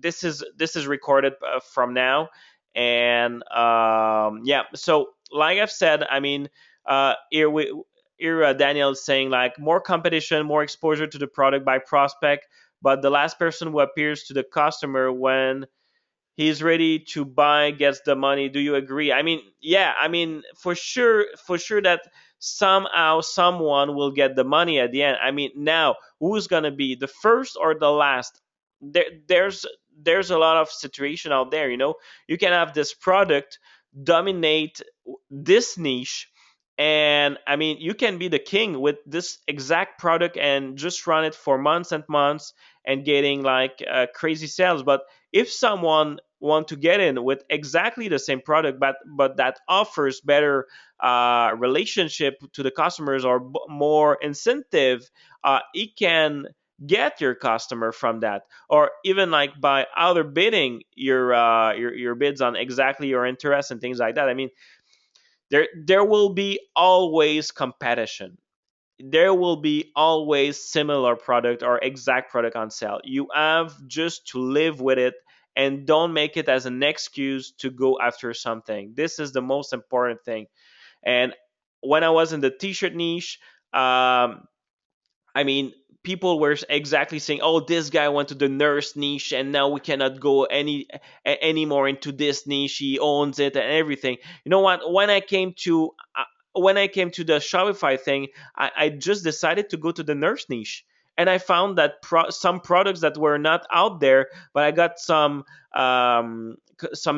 this is recorded from now, and yeah. So like I've said, I mean, here Daniel is saying like more competition, more exposure to the product by prospect, but the last person who appears to the customer when he's ready to buy gets the money. Do you agree? I mean, yeah, I mean, for sure that somehow someone will get the money at the end. I mean, now who's going to be the first or the last? There's a lot of situation out there, you know. You can have this product dominate this niche, and I mean, you can be the king with this exact product and just run it for months and months and getting like crazy sales. But if someone want to get in with exactly the same product, but that offers better relationship to the customers or more incentive, it can get your customer from that, or even like by other bidding your bids on exactly your interest and things like that. I mean, there will be always competition, there will be always similar product or exact product on sale. You have just to live with it and don't make it as an excuse to go after something. This is the most important thing. And when I was in the t-shirt niche, I mean, people were exactly saying, "Oh, this guy went to the nurse niche, and now we cannot go anymore into this niche. He owns it and everything." You know what? When I came to the Shopify thing, I just decided to go to the nurse niche, and I found that some products that were not out there, but I got some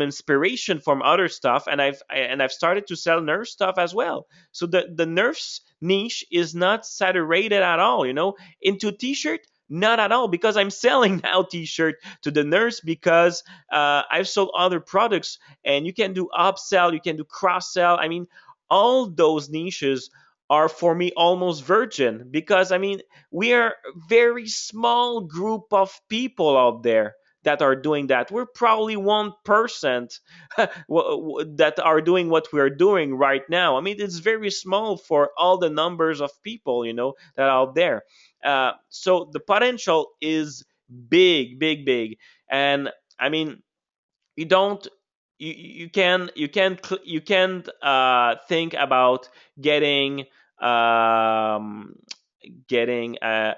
inspiration from other stuff, and I've started to sell nurse stuff as well. So the nurse niche is not saturated at all, you know. Into t-shirt, not at all, because I'm selling now t-shirt to the nurse because I've sold other products, and you can do upsell, you can do cross sell. I mean, all those niches are for me almost virgin, because I mean, we are a very small group of people out there that are doing that. We're probably 1% that are doing what we're doing right now. I mean, it's very small for all the numbers of people, you know, that are out there. So the potential is big, big, big. And I mean, you don't you can't think about getting um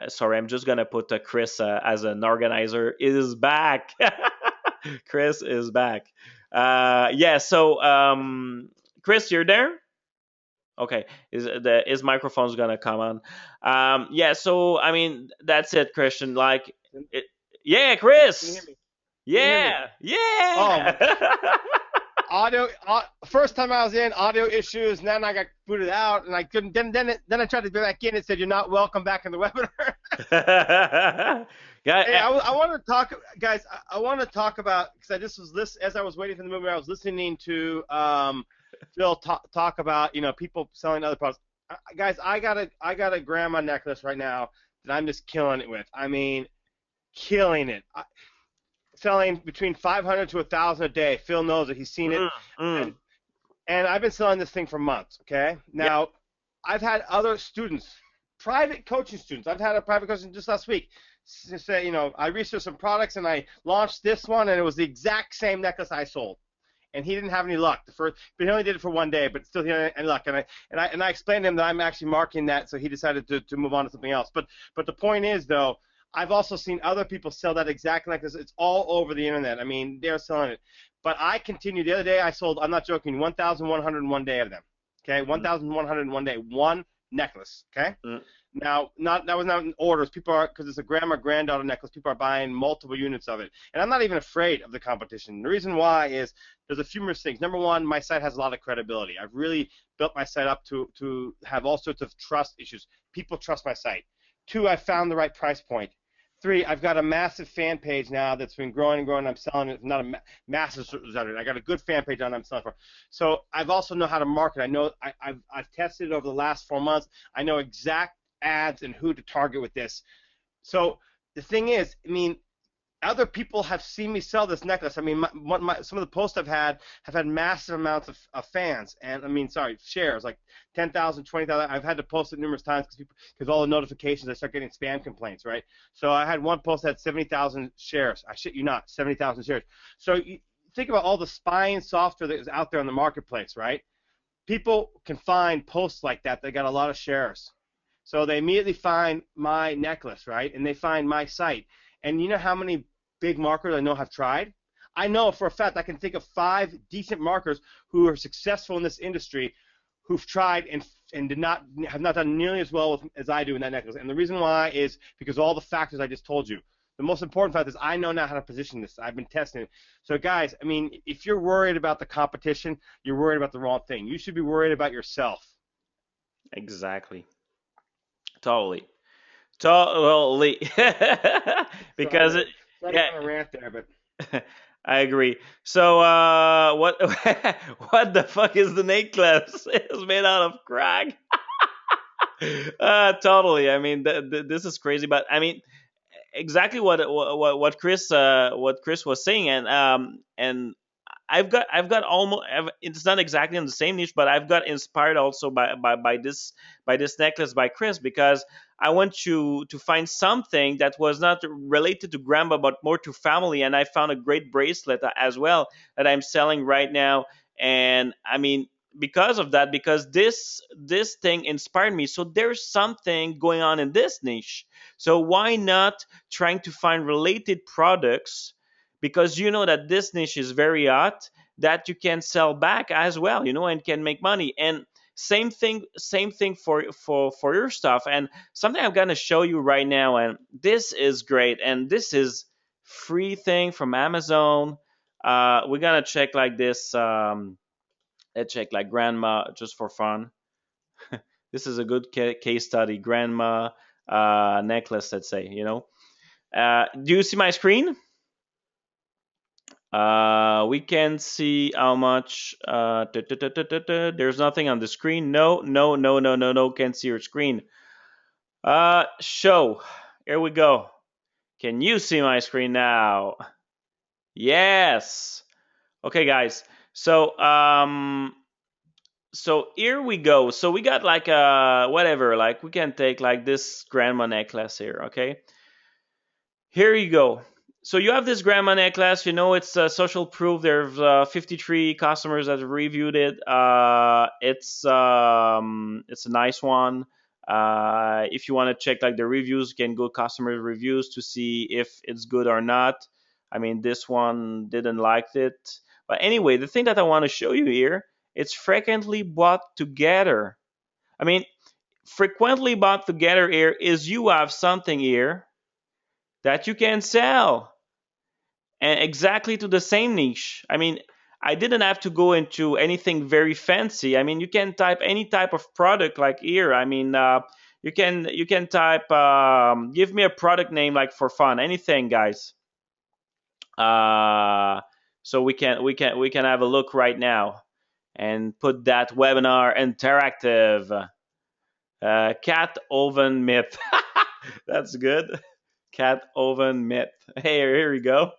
sorry, I'm just gonna put Chris as an organizer is back. Chris is back. Yeah, so Chris, you're there? Okay, his microphone's gonna come on. Yeah, so I mean, that's it, Christian. Like it, yeah, Can you hear Chris. me? Can you hear me? Yeah, Oh my! yeah. First time I was in, audio issues, and then I got booted out, and I couldn't. Then I tried to go back in. It said you're not welcome back in the webinar. Yeah, Hey, I want to talk, guys. I want to talk about because I just was listening as I was waiting for the movie. I was listening to Phil talk about people selling other products. Guys, I got a grandma necklace right now that I'm just killing it with. I mean, killing it. Selling between 500 to 1,000 a day. Phil knows it. He's seen it, mm, and mm, and I've been selling this thing for months. Okay, yeah, now I've had other students, private coaching students. I've had a private coaching just last week say, I researched some products and I launched this one, and it was the exact same necklace I sold. And he didn't have any luck. But he only did it for one day, but still he didn't have any luck. And I explained to him that I'm actually marketing that, so he decided to move on to something else. But the point is though, I've also seen other people sell that exact necklace. It's all over the internet. I mean, they're selling it. But I continue. The other day I sold, I'm not joking, 1,101 day of them. Okay, mm, 1,101 day, one necklace. Okay. mm, Now, that was not in orders. People are, because it's a grandma granddaughter necklace. People are buying multiple units of it, and I'm not even afraid of the competition. The reason why is there's a few more things. Number one, my site has a lot of credibility. I've really built my site up to have all sorts of trust issues. People trust my site. Two, I found the right price point. Three, I've got a massive fan page now that's been growing and growing. I'm selling it. Not a massive. I got a good fan page on. I'm selling for. So I've also know how to market. I know I've tested it over the last 4 months. I know exact ads and who to target with this. So the thing is, I mean, other people have seen me sell this necklace. I mean, some of the posts I've had have had massive amounts of fans, and I mean, sorry, shares, like 10,000, 20,000. I've had to post it numerous times because all the notifications, I start getting spam complaints, right? So I had one post that had 70,000 shares. I shit you not, 70,000 shares. So you think about all the spying software that is out there in the marketplace, right? People can find posts like that that got a lot of shares. So they immediately find my necklace, right? And they find my site. And you know how many big marketers I know have tried? I know for a fact I can think of 5 decent marketers who are successful in this industry who've tried and did not have not done nearly as well as I do in that necklace. And the reason why is because all the factors I just told you. The most important fact is I know now how to position this. I've been testing it. So guys, I mean, if you're worried about the competition, you're worried about the wrong thing. You should be worried about yourself. Exactly. Totally. Totally. Sorry because to it, sorry to yeah, go on a rant there, but I agree. So, what what the fuck is the necklace? It's made out of crack. Totally. I mean, this is crazy, but I mean, exactly what Chris was saying, and I've got almost, it's not exactly in the same niche, but I've got inspired also by this necklace by Chris, because I want to find something that was not related to grandma but more to family, and I found a great bracelet as well that I'm selling right now. And I mean, because of that, because this thing inspired me, so there's something going on in this niche, so why not trying to find related products, because you know that this niche is very hot, that you can sell back as well, and can make money. And same thing for your stuff. And something I'm going to show you right now, and this is great, and this is free thing from Amazon. We're going to check like this. Let's check like grandma just for fun. This is a good case study. Grandma necklace, let's say. Do you see my screen? We can see how much. There's nothing on the screen. No, no, no, no, no, no. Can't see your screen. Show. Here we go. Can you see my screen now? Yes. Okay, guys. So here we go. So we got like whatever. Like we can take like this grandma necklace here. Okay. Here you go. So you have this grandma necklace. It's social proof. There's 53 customers that have reviewed it. It's a nice one. If you want to check like the reviews, you can go customer reviews to see if it's good or not. I mean, this one didn't like it. But anyway, the thing that I want to show you here, it's frequently bought together. I mean, frequently bought together here is you have something here that you can sell, and exactly to the same niche. I mean, I didn't have to go into anything very fancy. I mean, you can type any type of product like here. I mean, you can type, give me a product name like for fun, anything, guys. uh, so we can have a look right now and put that webinar interactive. Cat oven myth. That's good. Cat oven myth. Hey, here we go.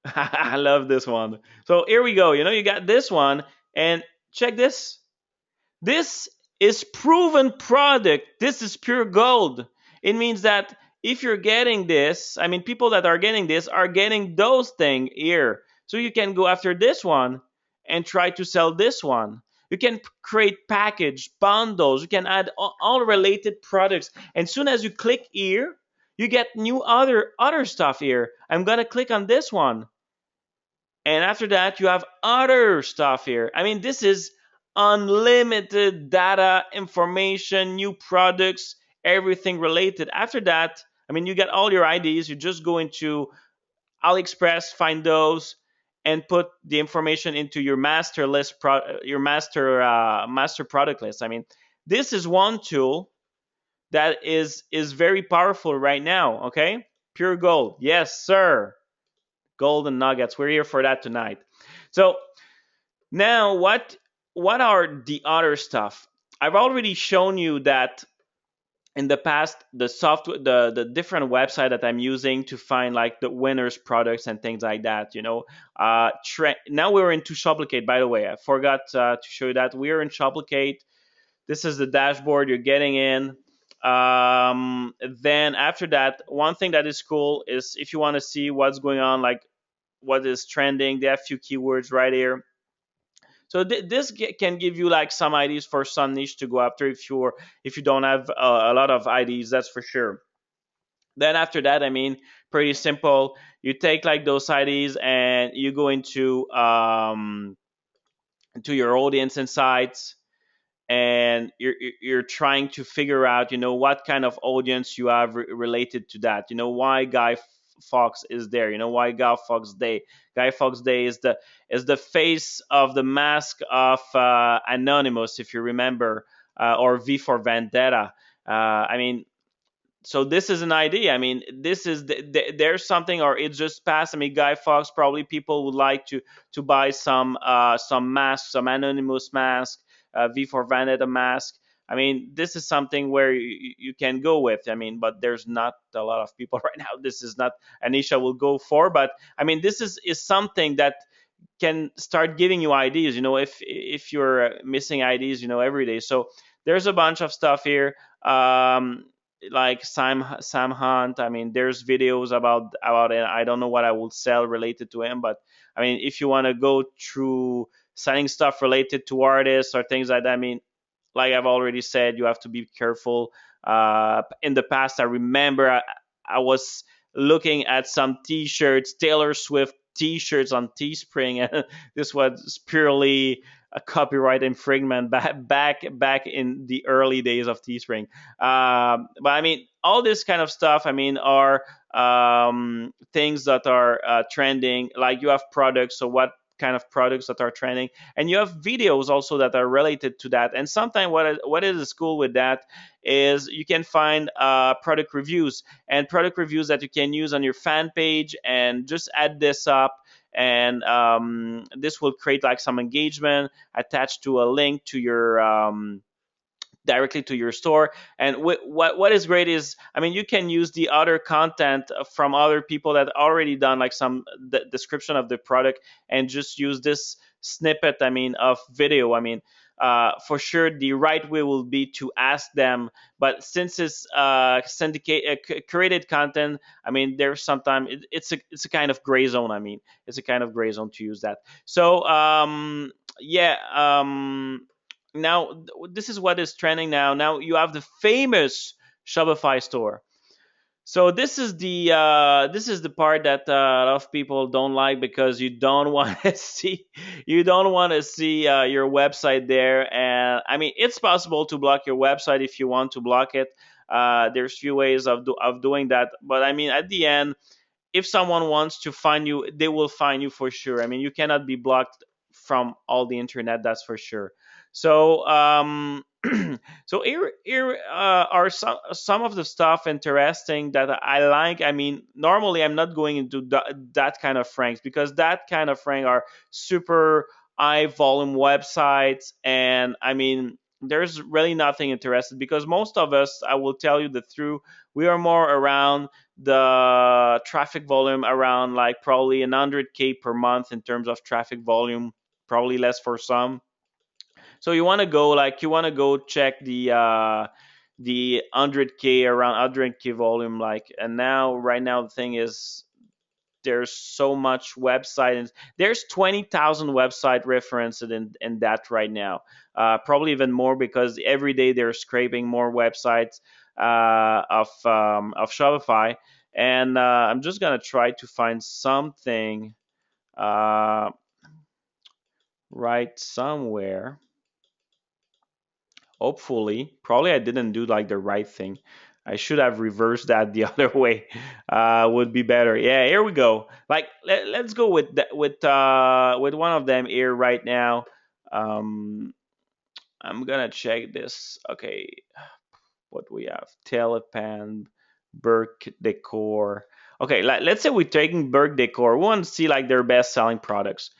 I love this one. So here we go. You got this one, and check this. This is proven product. This is pure gold. It means that if you're getting this, I mean, people that are getting this are getting those things here. So you can go after this one and try to sell this one. You can create package bundles. You can add all related products. And soon as you click here, you get new other stuff here. I'm gonna click on this one, and after that, you have other stuff here. I mean, this is unlimited data, information, new products, everything related. After that, I mean, you get all your IDs. You just go into AliExpress, find those, and put the information into your master list, your master product list. I mean, this is one tool that is very powerful right now. Okay, pure gold. Yes, sir. Golden nuggets. We're here for that tonight. So now, what are the other stuff? I've already shown you that in the past, the software, the different website that I'm using to find like the winners products and things like that, now we're into Shoplicate. By the way, I forgot to show you that we're in Shoplicate. This is the dashboard you're getting in. Then after that, one thing that is cool is if you want to see what's going on, like what is trending, they have a few keywords right here. So this can give you like some ideas for some niche to go after if you don't have a lot of ideas, that's for sure. Then after that, I mean, pretty simple. You take like those ideas and you go into your audience insights, and you're trying to figure out, what kind of audience you have related to that. Why Fox is there. Why Guy Fox Day is the face of the mask of Anonymous, if you remember, or V for Vendetta. I mean, so this is an idea. I mean, this is there's something, or it just passed. I mean, Guy Fawkes, probably people would like to buy some masks, some Anonymous mask, V for Vendetta mask. I mean, this is something where you can go with. I mean, but there's not a lot of people right now. This is not an niche I will go for. But I mean, this is something that can start giving you ideas, if you're missing ideas, every day. So there's a bunch of stuff here, like Sam Hunt. I mean, there's videos about it. I don't know what I will sell related to him, but I mean, if you want to go through selling stuff related to artists or things like that, I mean, like I've already said, you have to be careful. In the past, I remember I was looking at some T-shirts, Taylor Swift T-shirts on Teespring, and this was purely a copyright infringement back in the early days of Teespring. But I mean, all this kind of stuff, I mean, are things that are trending. Like you have products, so what kind of products that are trending, and you have videos also that are related to that. And sometimes what is cool with that is you can find product reviews, and product reviews that you can use on your fan page, and just add this up, and this will create like some engagement attached to a link to your directly to your store. And what is great is, I mean, you can use the other content from other people that already done like some description of the product, and just use this snippet, I mean, of video. I mean, for sure the right way will be to ask them, but since it's syndicate created content, I mean, there's sometimes it's a kind of gray zone. I mean, it's a kind of gray zone to use that. So yeah, now this is what is trending now. Now you have the famous Shopify store. So this is the part that a lot of people don't like, because you don't want to see your website there. And I mean, it's possible to block your website if you want to block it. There's few ways of doing that, but I mean, at the end, if someone wants to find you, they will find you for sure. I mean, you cannot be blocked from all the internet, that's for sure. So, so here are some of the stuff interesting that I like. I mean, normally I'm not going into that kind of ranks, because that kind of rank are super high volume websites, and I mean, there's really nothing interested, because most of us, I will tell you the truth, we are more around the traffic volume, around like probably 100K per month in terms of traffic volume, probably less for some. So you want to go check the 100K, around 100K volume, like. And now right now the thing is, there's so much website, and there's 20,000 website referenced in that right now, probably even more, because every day they're scraping more websites of Shopify. And I'm just gonna try to find something uh, right somewhere. Hopefully, probably I didn't do like the right thing. I should have reversed that the other way. Would be better. Yeah, here we go. Like let's go with one of them here right now. Um, I'm gonna check this. Okay, what we have? Telepan, Burke Decor. Okay, let's say we're taking Burke Decor. We want to see like their best selling products.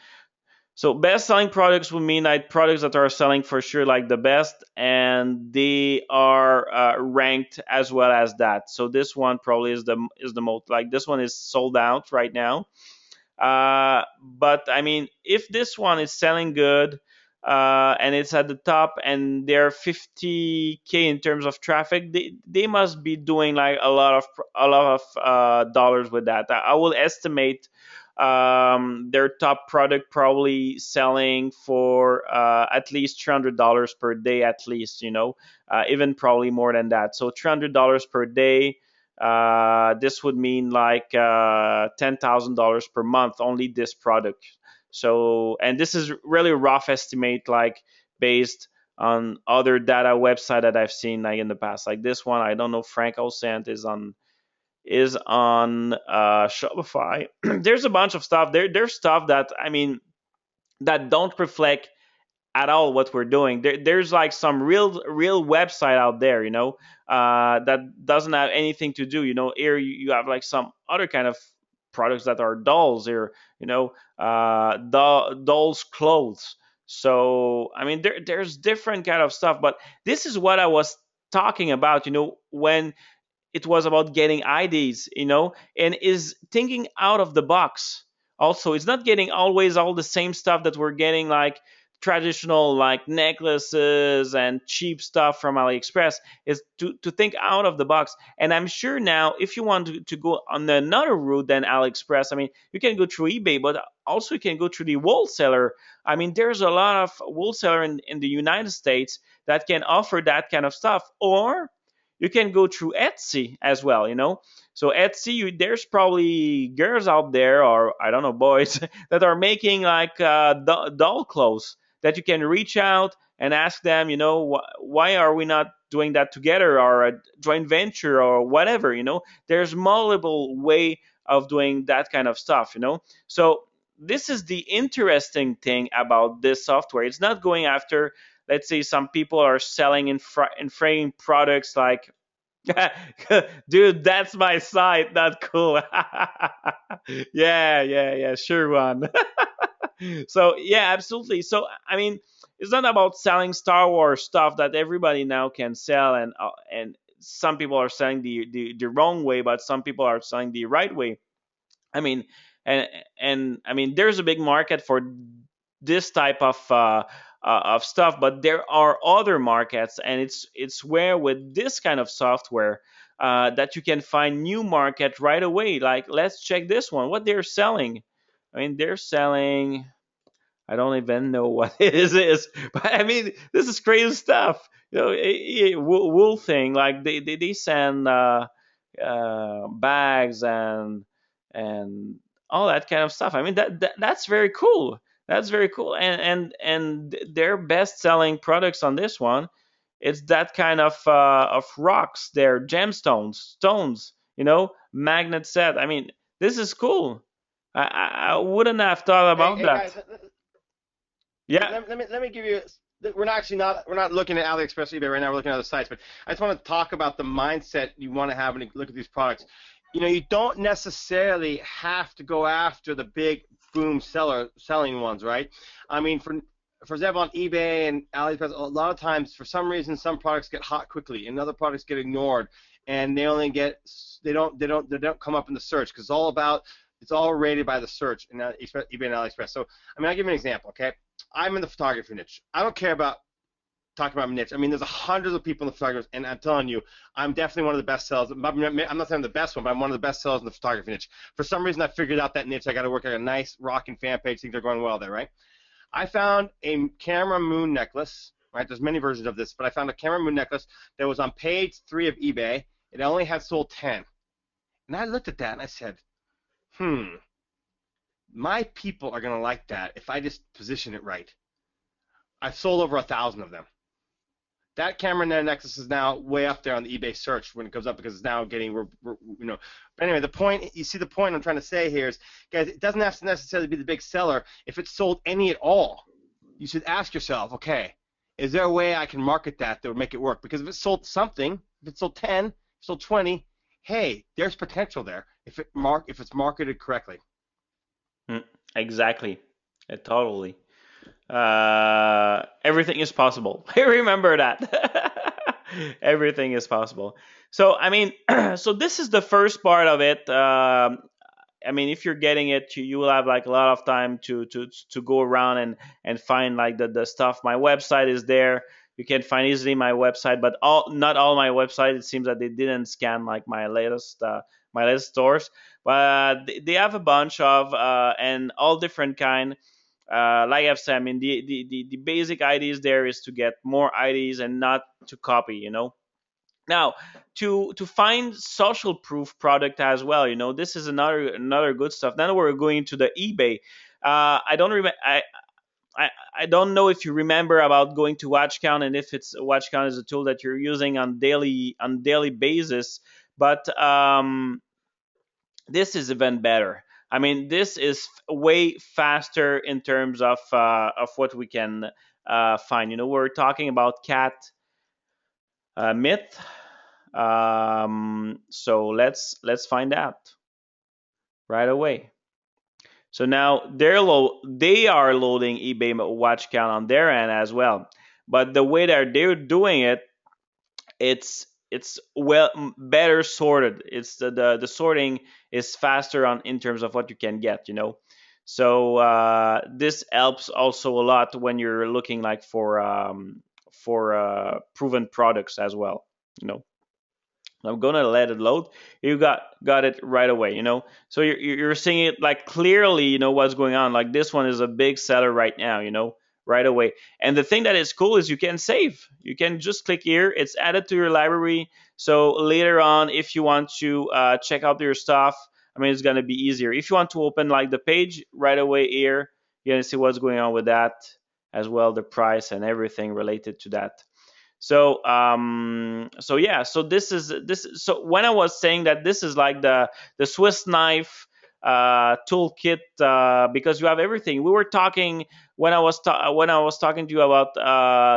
So best selling products would mean like products that are selling for sure like the best, and they are ranked as well as that. So this one probably is the most, like this one is sold out right now. But I mean, if this one is selling good and it's at the top and they're 50K in terms of traffic, they must be doing like a lot of dollars with that. I will estimate their top product probably selling for at least $300 per day, at least, even probably more than that. So $300 per day, this would mean like $10,000 per month, only this product. So, and this is really rough estimate, like based on other data website that I've seen like in the past. Like this one, I don't know. Franco Cent is on Shopify. There's a bunch of stuff. There's stuff that I mean that don't reflect at all what we're doing. There's like some real website out there, that doesn't have anything to do. Here you have like some other kind of products that are dolls or dolls clothes. So I mean, there's different kind of stuff, but this is what I was talking about. When it was about getting IDs, and is thinking out of the box. Also, it's not getting always all the same stuff that we're getting, like traditional like necklaces and cheap stuff from AliExpress. Is to think out of the box. And I'm sure now, if you want to go on another route than AliExpress, I mean, you can go through eBay, but also you can go through the wholesaler. I mean, there's a lot of wholesaler in the United States that can offer that kind of stuff, or you can go through Etsy as well, So Etsy, there's probably girls out there, or I don't know, boys, that are making like doll clothes that you can reach out and ask them, why are we not doing that together, or a joint venture, or whatever, There's multiple way of doing that kind of stuff, So this is the interesting thing about this software. It's not going after, let's say, some people are selling in frame products like dude, that's my site. Not cool. Yeah, sure one. So yeah, absolutely. So I mean, it's not about selling Star Wars stuff that everybody now can sell, and some people are selling the wrong way, but some people are selling the right way. I mean, and I mean, there's a big market for this type of stuff, but there are other markets, and it's where with this kind of software that you can find new market right away. Like, let's check this one. What they're selling? I mean, they're selling. I don't even know what it is, but I mean, this is crazy stuff. Wool thing, like they send bags and all that kind of stuff. I mean, that's very cool. That's very cool. And their best selling products on this one, it's that kind of rocks. They're gemstones, stones. Magnet set. I mean, this is cool. I wouldn't have thought Hey, about hey that. guys, Yeah. let me give you. We're not looking at AliExpress or eBay right now. We're looking at other sites, but I just want to talk about the mindset you want to have when you look at these products. You don't necessarily have to go after the big boom selling ones, right? I mean, for example, on eBay and AliExpress, a lot of times for some reason some products get hot quickly and other products get ignored, and they don't come up in the search because it's all rated by the search in eBay and AliExpress. So I mean, I'll give you an example, okay? I'm in the photography niche. I don't care about talking about niche. I mean, there's hundreds of people in the photography, and I'm telling you, I'm definitely one of the best sellers. I'm not saying I'm the best one, but I'm one of the best sellers in the photography niche. For some reason, I figured out that niche. I got to work on a nice rocking fan page. Things are going well there, right? I found a camera moon necklace. Right? There's many versions of this, but I found a camera moon necklace that was on page 3 of eBay. It only had sold 10, and I looked at that and I said, my people are gonna like that if I just position it right. I've sold over 1,000 of them. That camera Nexus is now way up there on the eBay search when it goes up because it's now getting, But anyway, you see the point I'm trying to say here is, guys, it doesn't have to necessarily be the big seller. If it's sold any at all, you should ask yourself, okay, is there a way I can market that would make it work? Because if it sold something, if it sold 10, if it sold 20, hey, there's potential there if it's marketed correctly. Exactly. Totally. Everything is possible. Remember that. Everything is possible. So I mean, so this is the first part of it. I mean, if you're getting it, you will have like a lot of time to go around and find like the stuff. My website is there. You can find easily my website, but all not all my website. It seems that they didn't scan like my latest stores, but they have a bunch of and all different kind. Like I've said, I mean the basic ideas there is to get more IDs and not to copy. Now, to find social proof product as well, this is another good stuff. Then we're going to the eBay. I don't remember. I don't know if you remember about going to watch count and if it's watch count is a tool that you're using on daily basis, but this is even better. I mean, this is way faster in terms of what we can find. We're talking about cat myth. So let's find out right away. So now they are loading eBay watch count on their end as well, but the way that they're doing it, it's well better sorted. It's the sorting is faster on in terms of what you can get. So this helps also a lot when you're looking like for proven products as well. You know. I'm gonna let it load. You got it right away. So you're seeing it like clearly. What's going on. Like this one is a big seller right now. Right away. And the thing that is cool is you can save. You can just click here. It's added to your library. So later on, if you want to check out your stuff, I mean, it's gonna be easier. If you want to open like the page right away here, you're gonna see what's going on with that as well, the price and everything related to that. So yeah, so this. So when I was saying that this is like the Swiss knife toolkit, because you have everything. We were talking when I was talking to you about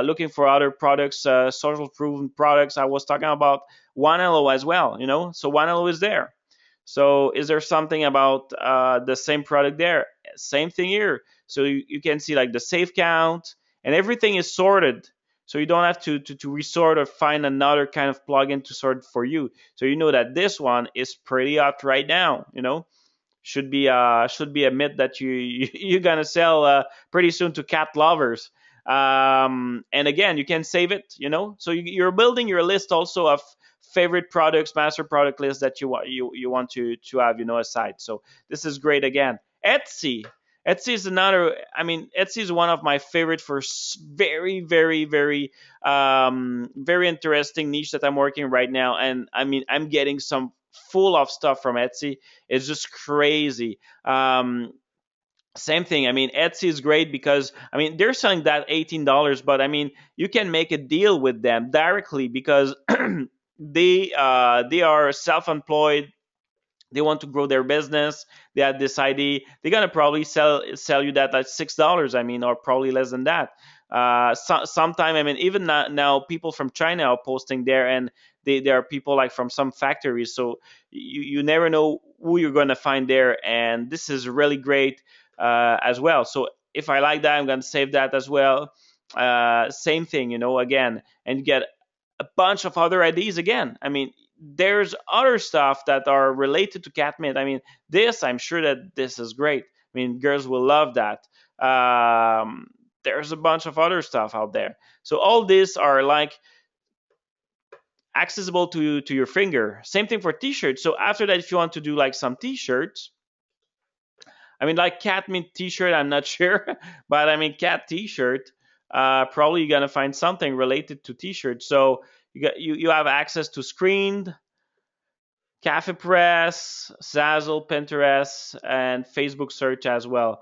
looking for other products, social proven products. I was talking about Wanelo as well. So Wanelo is there. So is there something about the same product there? Same thing here. So you can see like the safe count and everything is sorted, so you don't have to resort or find another kind of plugin to sort for you. So you know that this one is pretty hot right now. Should be a myth that you're gonna sell pretty soon to cat lovers. And again, you can save it. So you're building your list also of favorite products, master product list that you want to have aside. So this is great. Again, Etsy. Etsy is another. I mean, Etsy is one of my favorite for very, very, very, very interesting niche that I'm working right now. And I mean, I'm getting some full of stuff from Etsy. It's just crazy. Same thing. I mean, Etsy is great because I mean they're selling that $18, but I mean you can make a deal with them directly because they are self-employed. They want to grow their business. They have this idea. They're gonna probably sell you that at $6. I mean, or probably less than that. Sometime, I mean, even now, people from China are posting there, and there are people like from some factories. So you never know who you're gonna find there, and this is really great as well. So if I like that, I'm gonna save that as well. Same thing, again, and you get a bunch of other ideas again. I mean, there's other stuff that are related to catmint. I mean, I'm sure that this is great. I mean, girls will love that. There's a bunch of other stuff out there. So all these are like accessible to your finger. Same thing for t-shirts. So after that, if you want to do like some t-shirts, I mean, like cat mint t-shirt, I'm not sure, but I mean cat t-shirt. Probably you're gonna find something related to t-shirts. So you have access to screened, Cafe Press, Zazzle, Pinterest, and Facebook search as well.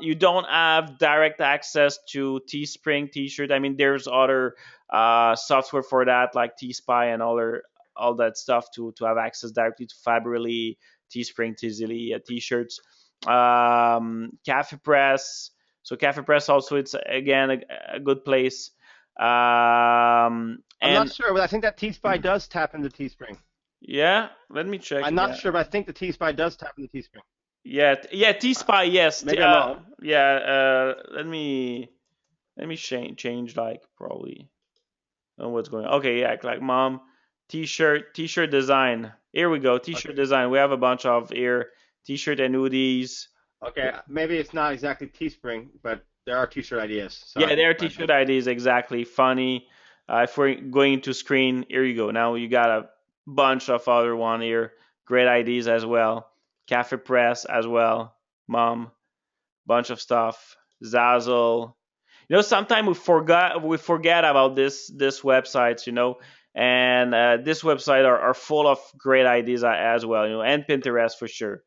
You don't have direct access to Teespring T-shirt. I mean, there's other software for that, like T-Spy and all that stuff to have access directly to Fabrily, Teespring, Tizily T-shirts. Cafe Press. So Cafe Press also it's again a good place. I'm not And sure, but I think that T Spy does tap into Teespring. yeah, let me check. I'm not Yeah. sure, but I think the T Spy does tap into Teespring. Yeah, T Spy, yes. Maybe I'm wrong. yeah. Let me change like probably what's going on. Okay, yeah, like mom t-shirt design. Here we go, t-shirt Okay. design. We have a bunch of here t-shirt and hoodies. Okay, maybe it's not exactly Teespring, but there are T-shirt ideas. Yeah, Sorry, their my bad. t-shirt ideas exactly funny. If we're going to screen, here you go. Now you got a bunch of other one here. Great ideas as well. Cafe Press as well. Mom, bunch of stuff. Zazzle. Sometimes we forget about this websites. And this website are full of great ideas as well. And Pinterest for sure.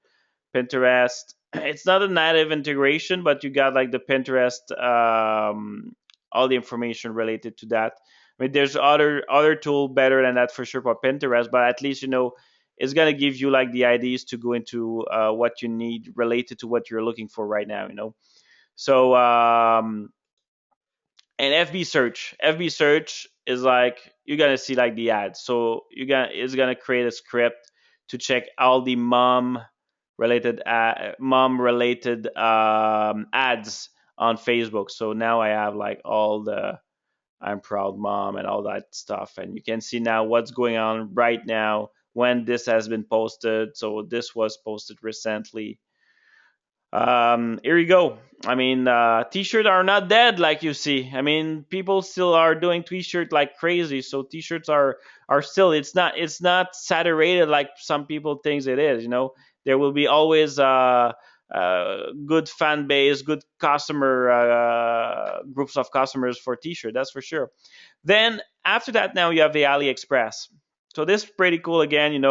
Pinterest. It's not a native integration, but you got like the Pinterest, all the information related to that. I mean, there's other tool better than that for sure for Pinterest, but at least it's gonna give you like the ideas to go into what you need related to what you're looking for right now. So and FB search is like you're gonna see like the ads. So it's gonna create a script to check all the mom related ads on Facebook. So now I have like all the I'm proud mom and all that stuff, and you can see now what's going on right now when this has been posted. So this was posted recently. Here you go. I mean, t-shirts are not dead like you see. I mean, people still are doing t-shirt like crazy. So t-shirts are still. It's not saturated like some people thinks it is. There will be always good fan base, good customer groups of customers for t-shirt. That's for sure. Then after that, now you have the AliExpress. So this is pretty cool again.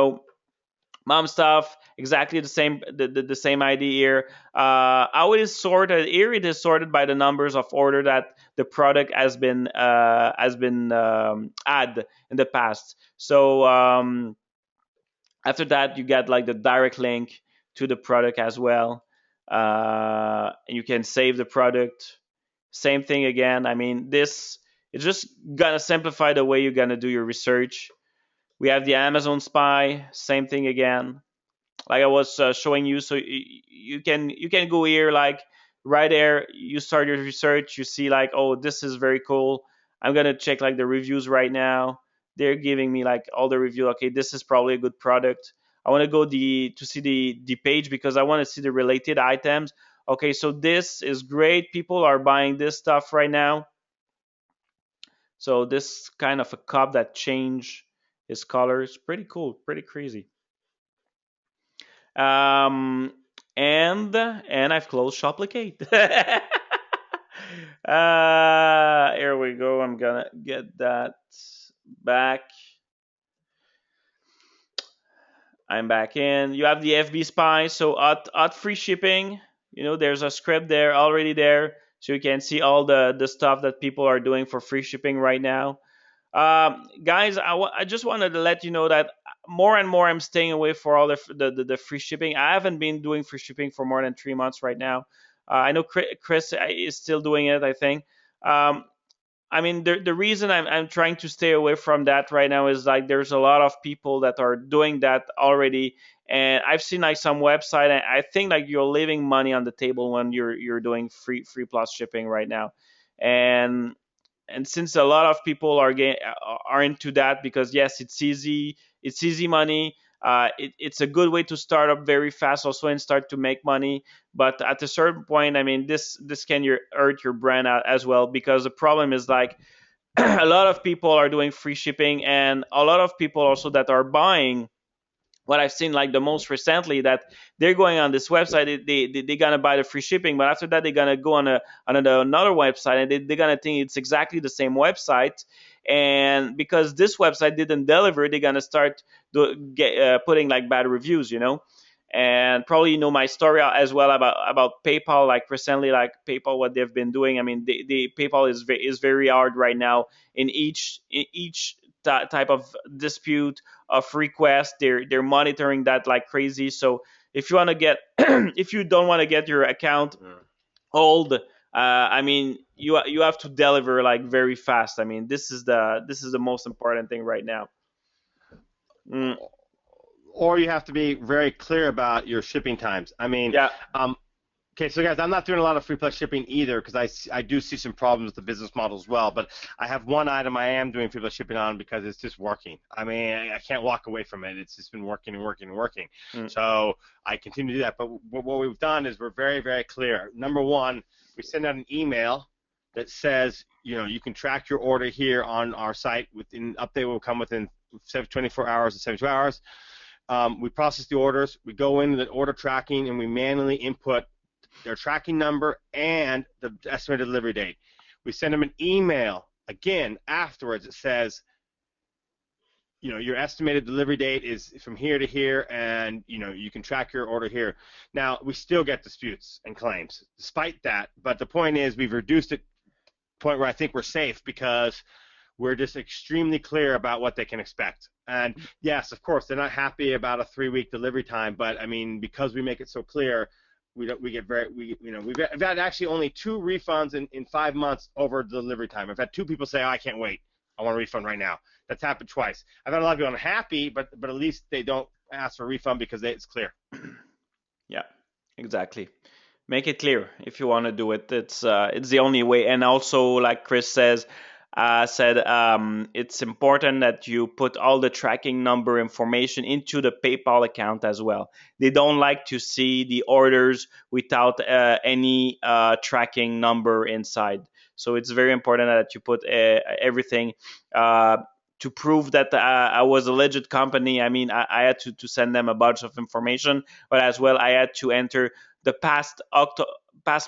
Mom stuff, exactly the same idea here. How it is sorted here, it is sorted by the numbers of order that the product has been add in the past. So after that, you get like the direct link to the product as well. You can save the product. Same thing again. I mean, this it's just gonna simplify the way you're gonna do your research. We have the Amazon Spy. Same thing again, like I was showing you. So you can go here, like right there. You start your research. You see like, oh, this is very cool. I'm gonna check like the reviews right now. They're giving me like all the review. Okay, this is probably a good product. I want to go to see the page because I want to see the related items. Okay, so this is great. People are buying this stuff right now. So this kind of a cup that change its color is pretty cool, pretty crazy. Um, and I've closed Shoplicate. Here we go. I'm gonna get that back. I'm back in. You have the FB Spy, so at free shipping. There's a script there already there, so you can see all the stuff that people are doing for free shipping right now. Guys, I just wanted to let you know that more and more I'm staying away for all the free shipping. I haven't been doing free shipping for more than 3 months right now. I know Chris is still doing it, I think. Um, I mean, the reason I'm trying to stay away from that right now is like there's a lot of people that are doing that already, and I've seen like some website, and I think like you're leaving money on the table when you're doing free plus shipping right now, and since a lot of people are into that because yes, it's easy money. It's a good way to start up very fast also and start to make money, but at a certain point, I mean, this can hurt your brand out as well, because the problem is like a lot of people are doing free shipping, and a lot of people also that are buying what I've seen like the most recently, that they're going on this website, they're gonna buy the free shipping, but after that they're gonna go on another website, and they're gonna think it's exactly the same website, and because this website didn't deliver, they're gonna start putting like bad reviews, and probably my story as well about PayPal. Like recently, like PayPal, what they've been doing. I mean, the PayPal is very hard right now in each type of dispute of request. They're monitoring that like crazy. So if you want to get if you don't want to get your account Mm. hold, I mean, you have to deliver like very fast. I mean, this is the most important thing right now. Mm, Or you have to be very clear about your shipping times. I mean, yeah. um, Okay, so guys, I'm not doing a lot of free plus shipping either because I do see some problems with the business model as well. But I have one item I am doing free plus shipping on because it's just working. I mean, I can't walk away from it. It's just been working and working and working. Mm. So I continue to do that. But what we've done is we're very, very clear. Number one, we send out an email that says, you can track your order here on our site. Within update will come within 24 hours to 72 hours. We process the orders. We go into the order tracking and we manually input their tracking number and the estimated delivery date. We send them an email again afterwards that says, your estimated delivery date is from here to here, and you can track your order here. Now we still get disputes and claims despite that, but the point is we've reduced it to the point where I think we're safe because we're just extremely clear about what they can expect. And yes, of course, they're not happy about a 3-week delivery time, but I mean, because we make it so clear, we've had actually only 2 refunds in 5 months over delivery time. I've had 2 people say, "Oh, I can't wait. I want a refund right now." That's happened twice. I've had a lot of people unhappy, but at least they don't ask for a refund because it's clear. Yeah, exactly. Make it clear if you want to do it. It's the only way. And also, like Chris said, it's important that you put all the tracking number information into the PayPal account as well. They don't like to see the orders without any tracking number inside. So it's very important that you put everything. To prove that I was a legit company, I mean, I had to send them a bunch of information, but as well, I had to enter the past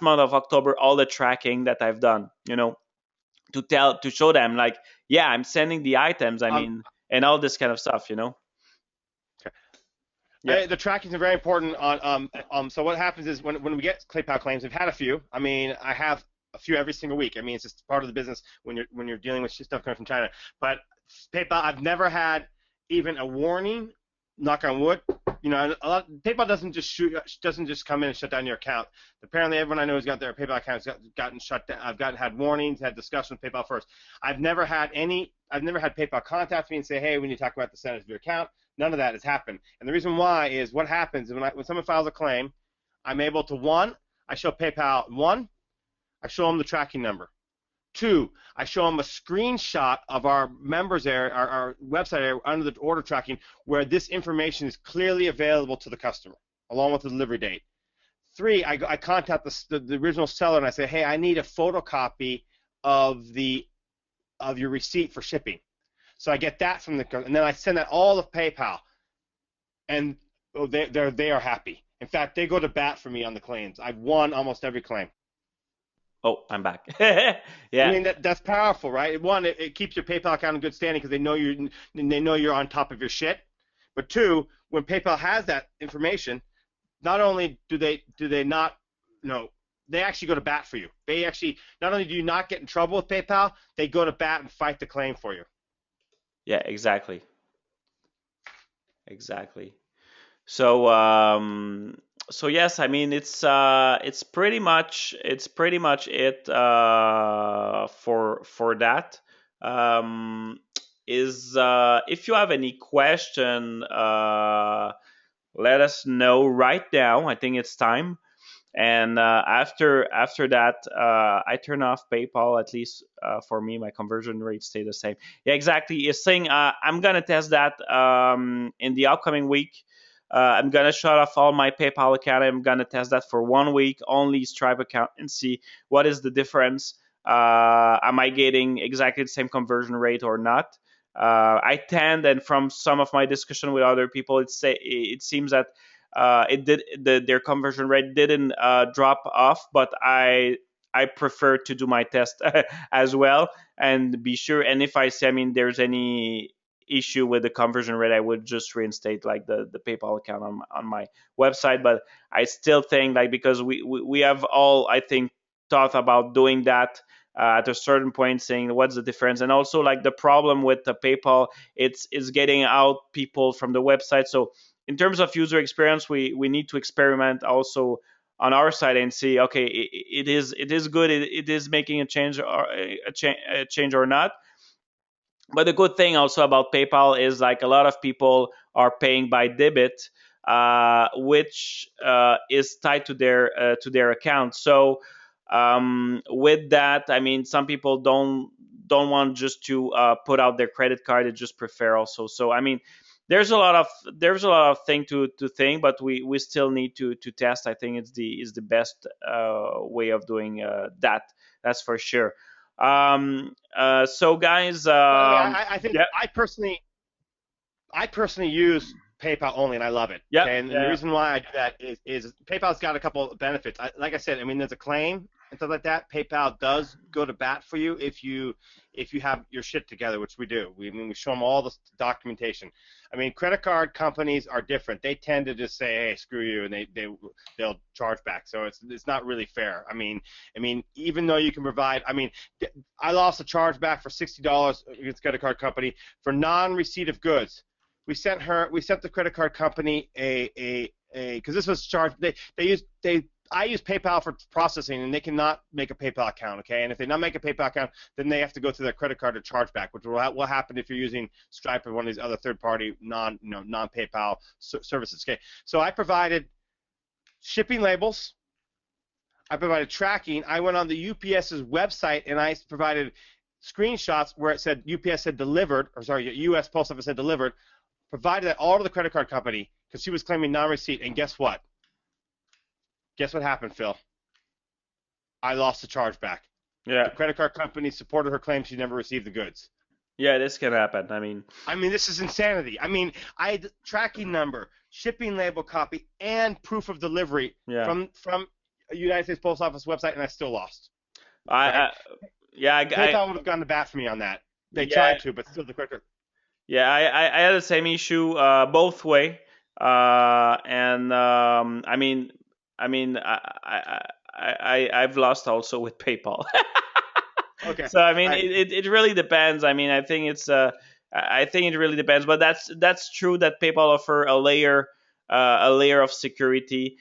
month of October, all the tracking that I've done, to show them like, yeah, I'm sending the items, I Um, mean, and all this kind of stuff. Yeah. the tracking is very important so what happens is when we get PayPal claims, we've had a few. I mean, I have a few every single week. I mean, it's just part of the business when you're dealing with stuff coming from China. But PayPal, I've never had even a warning. Knock on wood. PayPal doesn't just come in and shut down your account. Apparently, everyone I know who's got their PayPal accounts gotten shut down. I've had warnings, had discussions with PayPal first. I've never had PayPal contact me and say, "Hey, we need to talk about the status of your account." None of that has happened. And the reason why is what happens is when someone files a claim, I'm able to I show PayPal I show them the tracking number. 2, I show them a screenshot of our members area, our website area under the order tracking, where this information is clearly available to the customer, along with the delivery date. 3, I contact the original seller and I say, "Hey, I need a photocopy of your receipt for shipping." So I get that from and then I send that all to PayPal, and they are happy. In fact, they go to bat for me on the claims. I've won almost every claim. Oh, I'm back. I Yeah. mean that's powerful, right? One, it keeps your PayPal account in good standing because they know you're on top of your shit. But 2, when PayPal has that information, not only do they not, they actually go to bat for you. They actually not only do you not get in trouble with PayPal, they go to bat and fight the claim for you. Yeah, exactly. So yes, I mean, it's pretty much it for that. Um, is If you have any question, let us know right now. I think it's time. And after that, I turn off PayPal. At least for me, my conversion rate stay the same. Yeah, exactly. It's saying I'm gonna test that in the upcoming week. I'm gonna shut off all my PayPal account. I'm gonna test that for 1 week, only Stripe account, and see what is the difference. Am I getting exactly the same conversion rate or not? I tend, and from some of my discussion with other people, it seems that their conversion rate didn't drop off, but I prefer to do my test as well and be sure. And if I see, I mean, there's any issue with the conversion rate, I would just reinstate like the PayPal account on my website. But I still think, like, because we have all, I think, thought about doing that at a certain point, saying what's the difference. And also, like, the problem with the PayPal, it's getting out people from the website. So in terms of user experience, we need to experiment also on our side and see, okay, it is good, it is making a change, or a change or not. But the good thing also about PayPal is, like, a lot of people are paying by debit. which is tied to their account. So with that, I mean, some people don't want just to put out their credit card; they just prefer also. So I mean, there's a lot of thing to think, but we still need to test. I think it's the best way of doing that. That's for sure. So guys, By the way, I think yeah, I personally use PayPal only, and I love it. yeah, Okay, and the yeah, reason why I do that is PayPal's got a couple of benefits. Like I said, I mean, there's a claim and stuff like that. PayPal does go to bat for you if you have your shit together, which we do. I mean, we show them all the documentation. I mean, credit card companies are different. They tend to just say, "Hey, screw you," and they'll charge back. So it's not really fair. I mean, even though you can provide, I mean, I lost a chargeback for $60 against a credit card company for non-receipt of goods. We sent the credit card company because this was charged. I use PayPal for processing, and they cannot make a PayPal account. Okay, and if they not make a PayPal account, then they have to go to their credit card to charge back, which will happen if you're using Stripe or one of these other third-party non PayPal services. Okay, so I provided shipping labels. I provided tracking. I went on the UPS's website and I provided screenshots where it said UPS had delivered, or sorry, US Post Office had delivered. Provided that all to the credit card company because she was claiming non-receipt. And guess what? Guess what happened, Phil? I lost the chargeback. yeah, The credit card company supported her claim she never received the goods. yeah. This can happen. I mean, I mean, this is insanity. I mean, I had tracking number, shipping label copy, and proof of delivery yeah. from a United States Post Office website, and I still lost. Right? I yeah, PayPal would have gone to bat for me on that. They yeah, tried to, but still the credit card. yeah. I had the same issue both way, and I mean, I've lost also with PayPal. Okay. So I mean, I, it really depends. I mean, I think it really depends. But that's true that PayPal offer a layer of security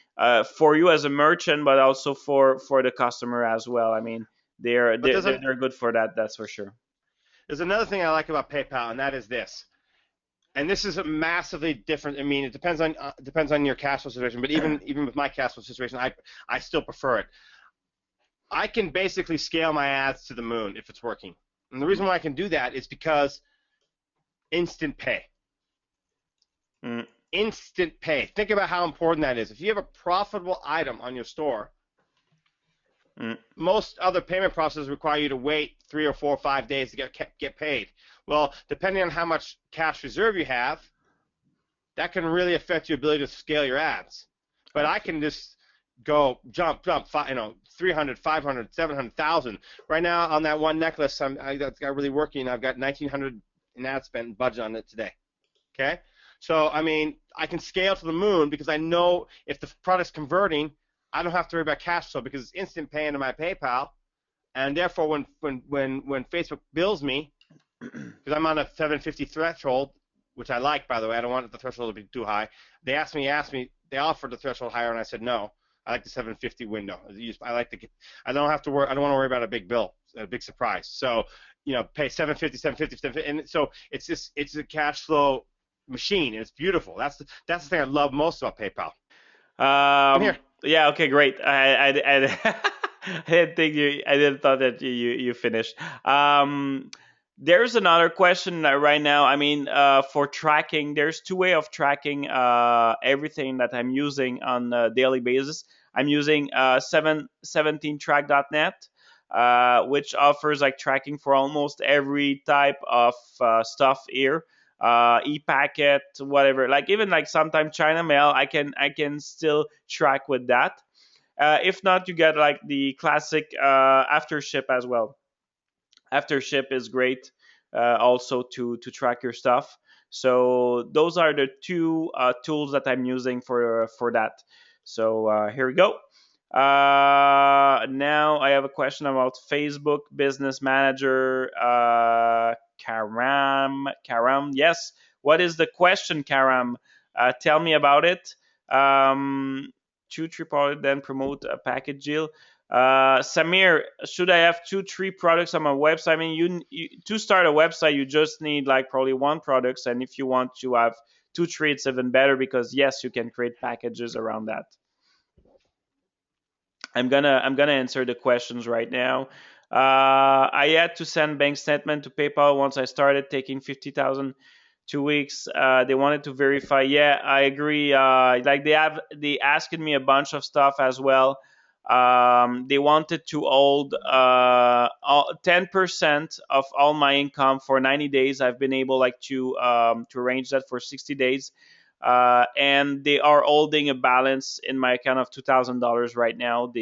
for you as a merchant, but also for the customer as well. I mean, but there's a they're good for that. That's for sure. there's another thing I like about PayPal, and that is this. And this is a massively different. I mean, it depends on your cash flow situation, but even with my cash flow situation, I still prefer it. I can basically scale my ads to the moon if it's working, and the reason why I can do that is because instant pay. Mm, Instant pay. Think about how important that is. If you have a profitable item on your store, mm, most other payment processes require you to wait 3 or 4 or 5 days to get paid. Well, depending on how much cash reserve you have, that can really affect your ability to scale your ads. But I can just go jump, 300, 500, 700,000. Right now on that one necklace, that's got really working. I've got 1,900 in ad spend budget on it today. Okay, so I mean, I can scale to the moon because I know if the product's converting, I don't have to worry about cash flow because it's instant pay into my PayPal, and therefore when Facebook bills me, because I'm on a 750 threshold, which I like, by the way. I don't want the threshold to be too high. They offered the threshold higher, and I said no. I like the 750 window. I like to get. I don't have to worry. I don't want to worry about a big bill, a big surprise. So, pay 750, 750, 750, and so it's a cash flow machine, and it's beautiful. That's the thing I love most about PayPal. I'm here. yeah. Okay. Great. I didn't think you. I didn't thought that you finished. There's another question right now. I mean, for tracking, there's two way of tracking everything that I'm using on a daily basis. I'm using 17track.net, which offers like tracking for almost every type of stuff here. E-packet, whatever. Like even like sometimes China mail, I can still track with that. If not, you get like the classic after ship as well. After ship is great also to track your stuff. So those are the two tools that I'm using for that. So here we go. Now I have a question about Facebook Business Manager. Karam, yes. What is the question, Karam? Tell me about it. Two triple then promote a package deal. Samir, should I have two, three products on my website? I mean, to start a website, you just need like probably one product, and if you want to have two, three, it's even better because yes, you can create packages around that. I'm gonna answer the questions right now. I had to send bank statement to PayPal once I started taking 50,000 2 weeks. They wanted to verify. Yeah, I agree. Like they asked me a bunch of stuff as well. They wanted to hold 10% of all my income for 90 days. I've been able like to arrange that for 60 days. And they are holding a balance in my account of $2,000 right now.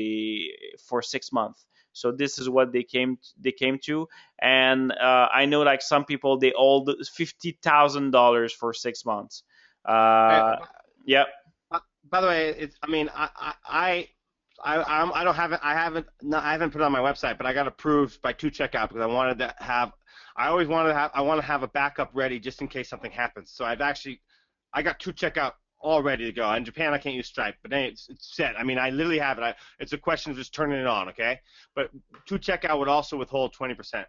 For 6 months. So this is what they came to, and I know like some people they hold $50,000 for 6 months. Hey, Uh, yeah, by the way, it's. I mean, I don't have it. I haven't put it on my website, but I got approved by two checkout because I wanted to have. I always wanted to have. I want to have a backup ready just in case something happens. So I got two checkout all ready to go. In Japan, I can't use Stripe, but then it's set. I mean, I literally have it. It's a question of just turning it on, okay? But two checkout would also withhold 20%.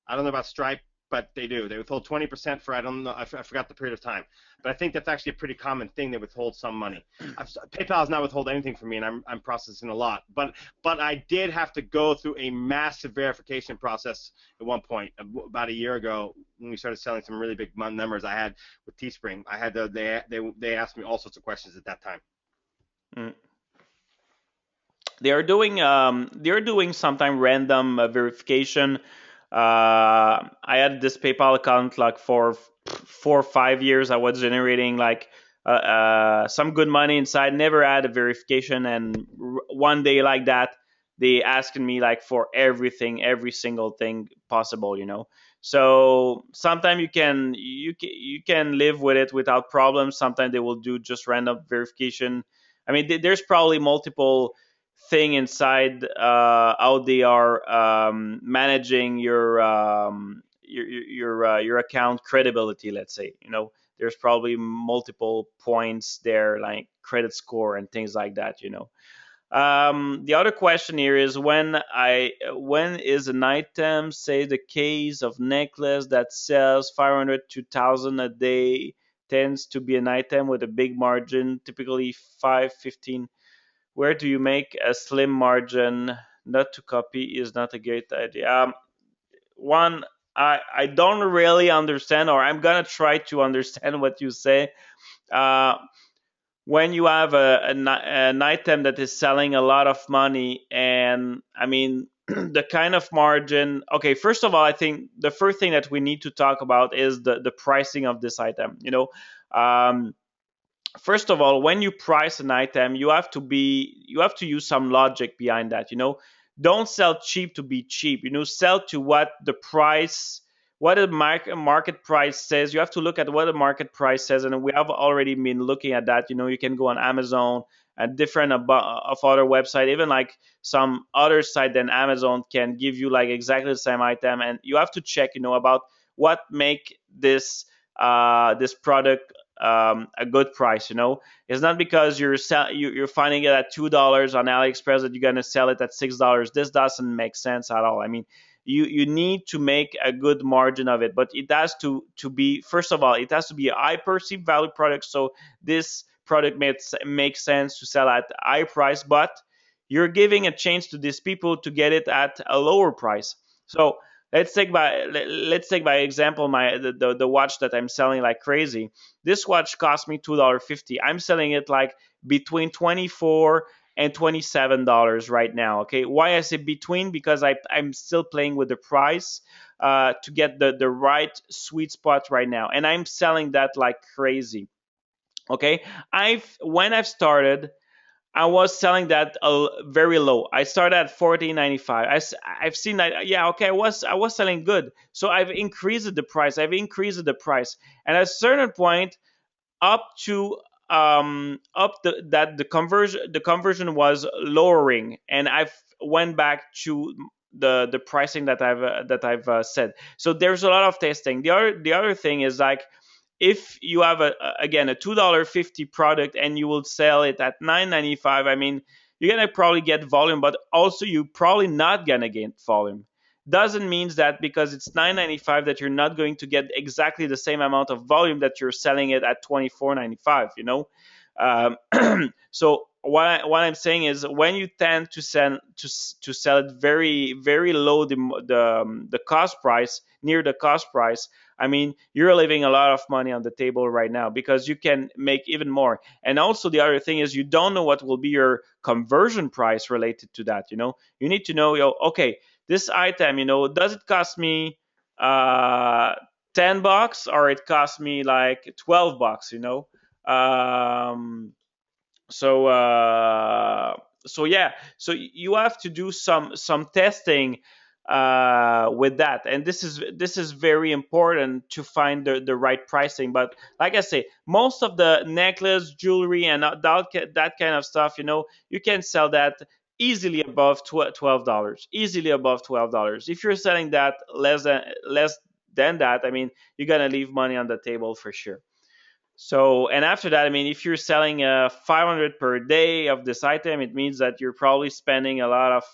I don't know about Stripe, but they do. They withhold 20% for I don't know. I forgot the period of time, but I think that's actually a pretty common thing. They withhold some money. PayPal has not withhold anything for me, and I'm processing a lot. But I did have to go through a massive verification process at one point about a year ago when we started selling some really big numbers. I had with Teespring. I had to, they asked me all sorts of questions at that time. mm. They are doing sometime random verification. I had this PayPal account like for 4 or 5 years. I was generating like some good money inside. Never had a verification, and one day like that, they asked me like for everything, every single thing possible. So sometimes you can live with it without problems. Sometimes they will do just random verification. I mean, there's probably multiple thing inside how they are managing your account credibility. Let's say there's probably multiple points there like credit score and things like that. The other question here is when is an item, say the case of necklace that sells 500 to 1,000 a day, tends to be an item with a big margin, typically 5-15. Where do you make a slim margin? Not to copy is not a great idea. One, I don't really understand, or I'm gonna try to understand what you say. Uh, when you have an item that is selling a lot of money, and I mean the kind of margin. Okay, first of all, I think the first thing that we need to talk about is the pricing of this item. Um, First of all, when you price an item, you have to use some logic behind that. Don't sell cheap to be cheap. Sell to what the market price says. You have to look at what the market price says, and we have already been looking at that. You can go on Amazon and different of other website, even like some other site than Amazon can give you like exactly the same item, and you have to check about what make this product a good price. It's not because you're finding it at $2 on AliExpress that you're gonna sell it at $6. This doesn't make sense at all. I mean, you need to make a good margin of it, but it has to be, first of all, it has to be a high perceived value product. So this product makes sense to sell at a high price, but you're giving a chance to these people to get it at a lower price. So let's take by example the watch that I'm selling like crazy. This watch cost me $2.50. I'm selling it like between 24 and $27 right now. Okay, why I say between? Because I'm still playing with the price to get the right sweet spot right now, and I'm selling that like crazy. Okay, I've started, I was selling that very low. I started at 14.95. I've seen that. Yeah, okay. I was selling good, so I've increased the price. And at a certain point, the conversion was lowering, and I've went back to the pricing that I've said. So there's a lot of testing. The other thing is like, if you have again a $2.50 product and you will sell it at 9.95, I mean, you're gonna probably get volume, but also you probably not gonna get volume. doesn't mean that because it's 9.95 that you're not going to get exactly the same amount of volume that you're selling it at 24.95. So what I'm saying is when you tend to sell it very very low the cost price near the cost price. I mean, you're leaving a lot of money on the table right now because you can make even more. And also the other thing is you don't know what will be your conversion price related to that. You need to know, okay, this item, does it cost me uh, $10 or it costs me like $12? Um, so yeah, so you have to do some testing with that, and this is very important to find the right pricing. But like I say, most of the necklace jewelry and that kind of stuff, you can sell that easily above $12, easily above $12. If you're selling that less than that, I mean, you're gonna leave money on the table for sure. So, and after that, I mean, if you're selling 500 per day of this item, it means that you're probably spending a lot of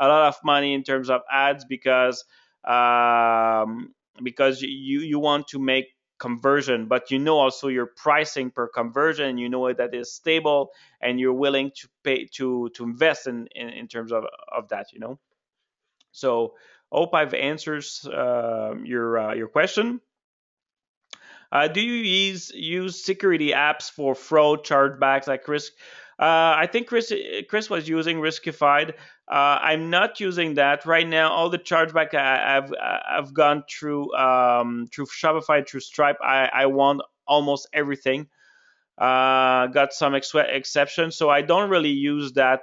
a lot of money in terms of ads um, because you want to make conversion, but also your pricing per conversion. You know that is stable, and you're willing to pay to invest in terms of that. So, hope I've answered your question. Do you use security apps for fraud chargebacks like Risk? I think Chris was using Riskified. I'm not using that right now. All the chargeback I've gone through Shopify, through Stripe. I want almost everything. Got some exceptions, so I don't really use that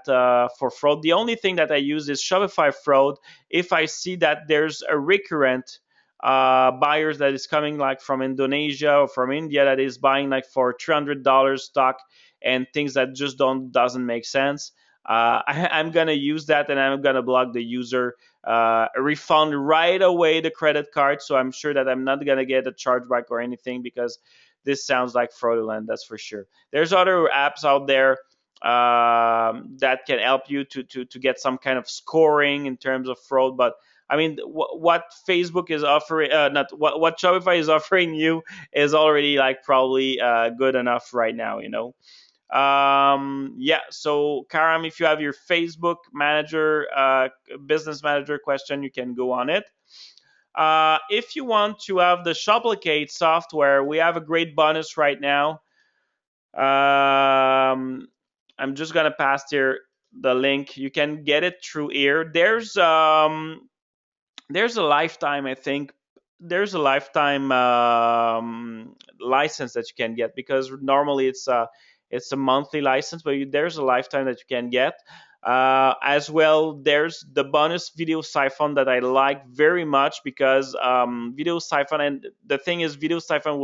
for fraud. The only thing that I use is Shopify fraud if I see that there's a recurrent buyers that is coming like from Indonesia or from India that is buying like for $300 stock and things that just doesn't make sense. I'm gonna use that, and I'm gonna block the user, refund right away the credit card. So I'm sure that I'm not gonna get a chargeback or anything because this sounds like fraudulent. That's for sure. There's other apps out there that can help you to get some kind of scoring in terms of fraud, but I mean, what Facebook is offering, not what Shopify is offering you, is already like probably good enough right now. Yeah. So, Karam, if you have your Facebook manager, business manager question, you can go on it. If you want to have the Shoplicate software, we have a great bonus right now. I'm just gonna pass here the link. You can get it through here. There's a lifetime, I think. There's a lifetime license that you can get because normally it's a monthly license, but there's a lifetime that you can get. As well, there's the bonus video siphon that I like very much because video siphon, and the thing is, video siphon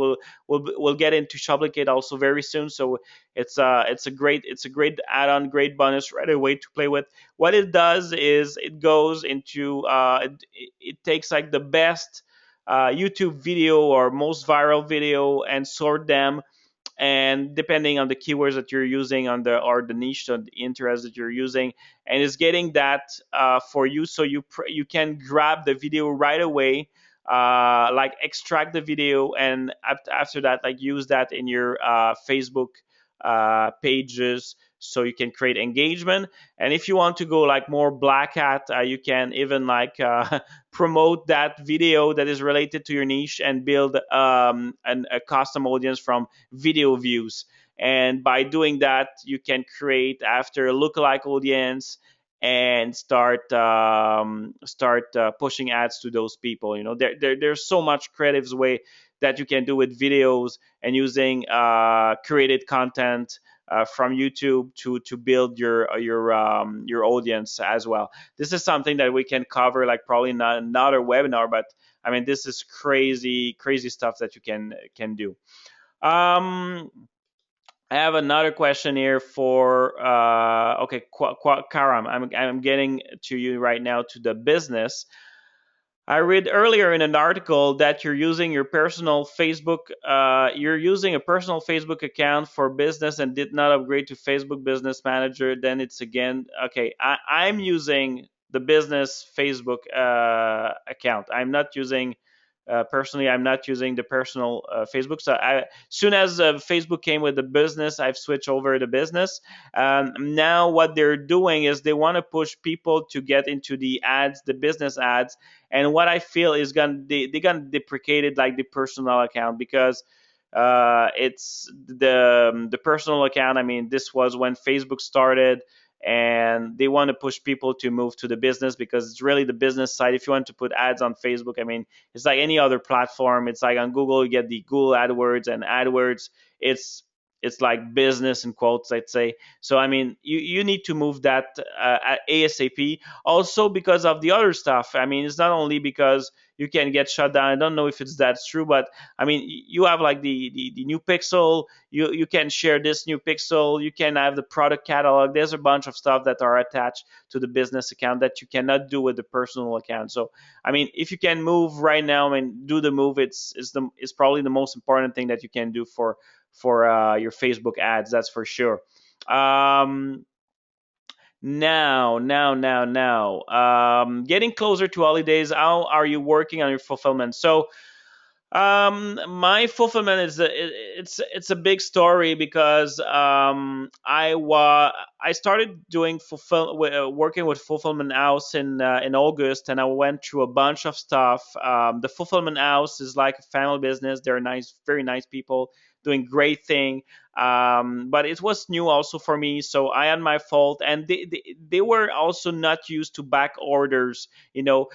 will get into Shoplicate also very soon. So it's a great add-on, great bonus right away to play with. What it does is it goes into it takes like the best YouTube video or most viral video and sort them, and depending on the keywords that you're using on the niche or the interest that you're using, and it's getting that for you, so you can grab the video right away, like extract the video, and after that, like use that in your Facebook pages, so you can create engagement. And if you want to go like more black hat, you can even like promote that video that is related to your niche and build a custom audience from video views. And by doing that, you can create after a lookalike audience and start pushing ads to those people. There's so much creative way that you can do with videos and using created content from YouTube to build your audience as well. This is something that we can cover like probably not another webinar, but I mean, this is crazy stuff that you can do. Um, I have another question here for okay, Karam. I'm getting to you right now to the business. I read earlier in an article that you're using a personal Facebook account for business and did not upgrade to Facebook Business Manager. Then it's again okay. I'm using the business Facebook account. I'm not using personally. I'm not using the personal Facebook. So soon as Facebook came with the business, I've switched over to business. Now what they're doing is they want to push people to get into the ads, the business ads, and what I feel is they're gonna deprecate it like the personal account, because it's the personal account. I mean, this was when Facebook started, and they want to push people to move to the business, because it's really the business side. If you want to put ads on Facebook, I mean, it's like any other platform. It's like on Google, you get the Google AdWords, and AdWords, it's it's like business in quotes, I'd say. So I mean, you need to move that at ASAP. Also because of the other stuff. I mean, it's not only because you can get shut down. I don't know if it's that's true, but I mean, you have like the new Pixel. You can share this new Pixel. You can have the product catalog. There's a bunch of stuff that are attached to the business account that you cannot do with the personal account. So I mean, if you can move right now and do the move, it's probably the most important thing that you can do for your Facebook ads. That's for sure. Um, now, getting closer to holidays. How are you working on your fulfillment? So my fulfillment is it's a big story, because I started doing working with fulfillment house in August, and I went through a bunch of stuff. The fulfillment house is like a family business. They're nice, very nice people doing great thing. But it was new also for me, so I had my fault, and they were also not used to back orders. You know,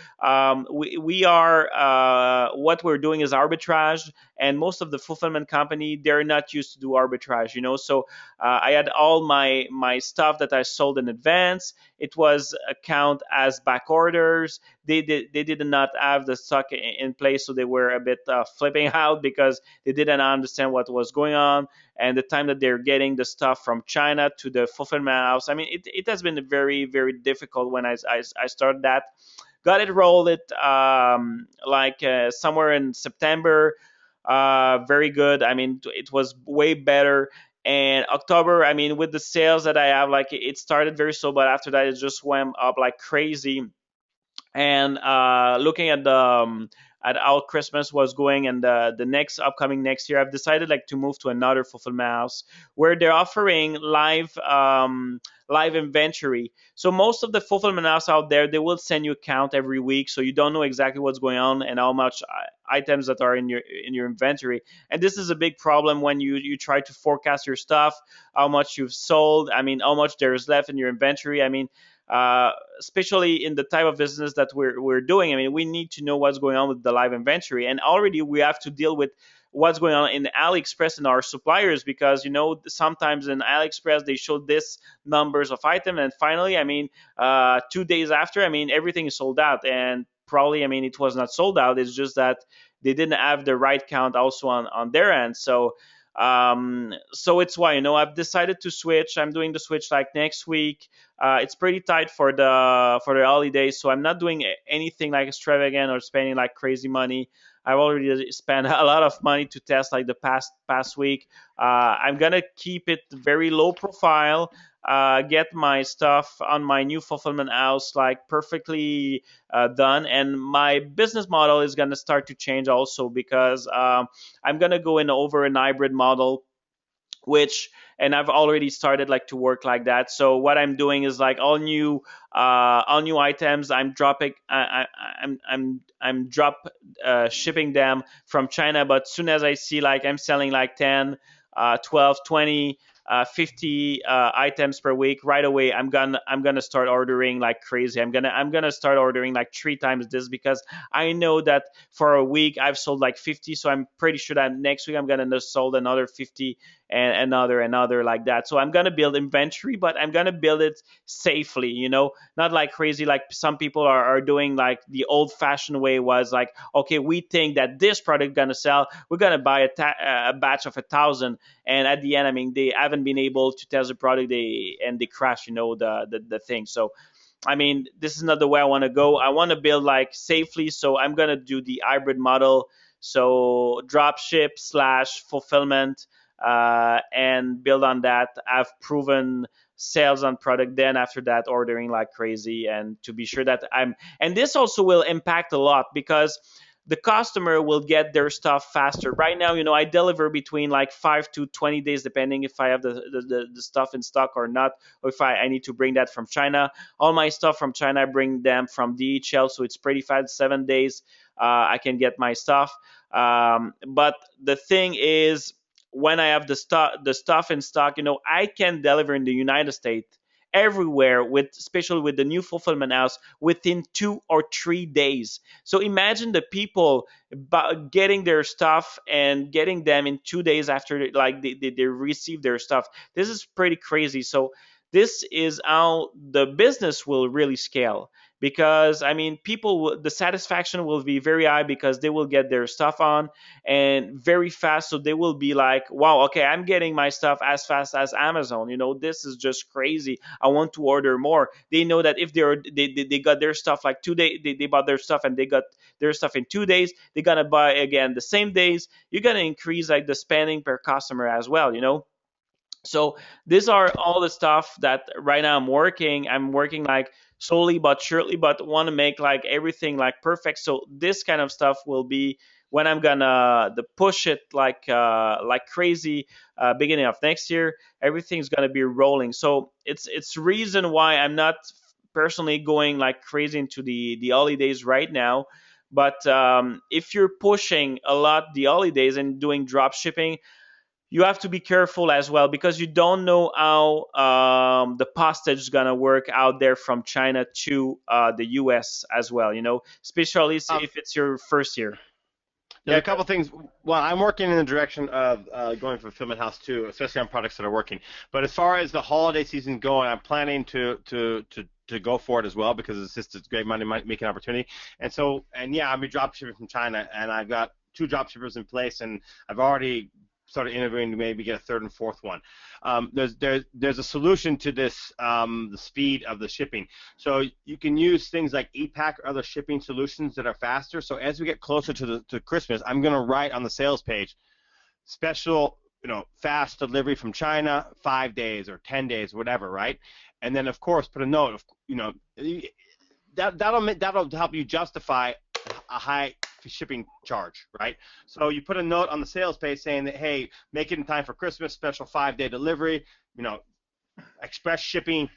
we are what we're doing is arbitrage, and most of the fulfillment company, they're not used to do arbitrage, so I had all my stuff that I sold in advance. It was count as back orders. They did not have the stock in place, so they were a bit flipping out, because they didn't understand what was going on, and the time that they're getting the stuff from China to the fulfillment house. I mean, it has been very, very difficult when I started that. Got it rolled it like somewhere in September. Very good. I mean, it was way better. And October, I mean, with the sales that I have, like it started very slow, but after that, it just went up like crazy. And looking at how Christmas was going, and the next upcoming next year, I've decided like to move to another fulfillment house where they're offering live inventory. So most of the fulfillment house out there, they will send you a count every week, so you don't know exactly what's going on and how much items that are in your inventory. And this is a big problem when you try to forecast your stuff, how much you've sold. I mean, how much there is left in your inventory. I mean, especially in the type of business that we're doing. I mean, we need to know what's going on with the live inventory, and already we have to deal with what's going on in AliExpress and our suppliers, because sometimes in AliExpress they show this numbers of item, and finally, I mean, 2 days after, I mean, everything is sold out, and probably, I mean, it was not sold out. It's just that they didn't have the right count also on their end. So it's why I've decided to switch. I'm doing the switch like next week. It's pretty tight for the holidays, so I'm not doing anything like extravagant or spending like crazy money. I've already spent a lot of money to test like the past week. I'm gonna keep it very low profile. Get my stuff on my new fulfillment house like perfectly done, and my business model is gonna start to change also, because I'm gonna go in over an hybrid model, which, and I've already started like to work like that. So what I'm doing is like all new items I'm dropping. I'm drop shipping them from China, but soon as I see like I'm selling like 10, 12, 20, 50 items per week, right away I'm gonna start ordering like crazy. I'm gonna start ordering like 3 times this, because I know that for a week I've sold like 50, so I'm pretty sure that next week I'm gonna sold another 50, and another like that. So I'm gonna build inventory, but I'm gonna build it safely, not like crazy like some people are doing. Like the old fashioned way was like, okay, we think that this product gonna sell, we're gonna buy a batch of 1,000, and at the end, I mean, they haven't been able to test the product, they crash, the thing. So I mean, this is not the way I want to go. I want to build like safely, so I'm gonna do the hybrid model. So drop ship slash fulfillment. and build on that. I've proven sales on product, then after that ordering like crazy, and to be sure that I'm, and this also will impact a lot because the customer will get their stuff faster. Right now, I deliver between like 5 to 20 days, depending if I have the stuff in stock or not, or if I need to bring that from China. All my stuff from China, I bring them from DHL, so it's pretty fast. 7 days, I can get my stuff. But the thing is, when I have the stuff in stock, I can deliver in the United States everywhere, with especially with the new fulfillment house, within 2 or 3 days. So imagine the people getting their stuff and getting them in 2 days after like they receive their stuff. This is pretty crazy. So this is how the business will really scale, because I mean, the satisfaction will be very high because they will get their stuff on and very fast. So they will be like, wow, okay, I'm getting my stuff as fast as Amazon. This is just crazy. I want to order more. They know that if they got their stuff like 2 days, they bought their stuff and they got their stuff in 2 days, they're gonna buy again the same days. You're gonna increase like the spending per customer as well. So these are all the stuff that right now I'm working like slowly but surely, but want to make like everything like perfect. So this kind of stuff will be when I'm gonna the push it like crazy, beginning of next year. Everything's gonna be rolling. So it's reason why I'm not personally going like crazy into the holidays right now. But if you're pushing a lot the holidays and doing drop shipping, you have to be careful as well, because you don't know how the postage is gonna work out there from China to the U.S. as well. Especially Um, if it's your first year. Yeah, Yeah, a couple things. Well, I'm working in the direction of going fulfillment house too, especially on products that are working. But as far as the holiday season going, I'm planning to go for it as well, because it's just a great money making opportunity. And yeah, I'm be drop shipping from China, and I've got two drop shippers in place, and I've already started interviewing to maybe get a third and fourth one. There's a solution to this, the speed of the shipping. So you can use things like ePack or other shipping solutions that are faster. So as we get closer to Christmas, I'm going to write on the sales page, special, fast delivery from China, 5 days or 10 days, whatever, right? And then of course put a note of, that'll help you justify a high shipping charge, right? So you put a note on the sales page saying that, hey, make it in time for Christmas, special 5 day delivery, you know, express shipping,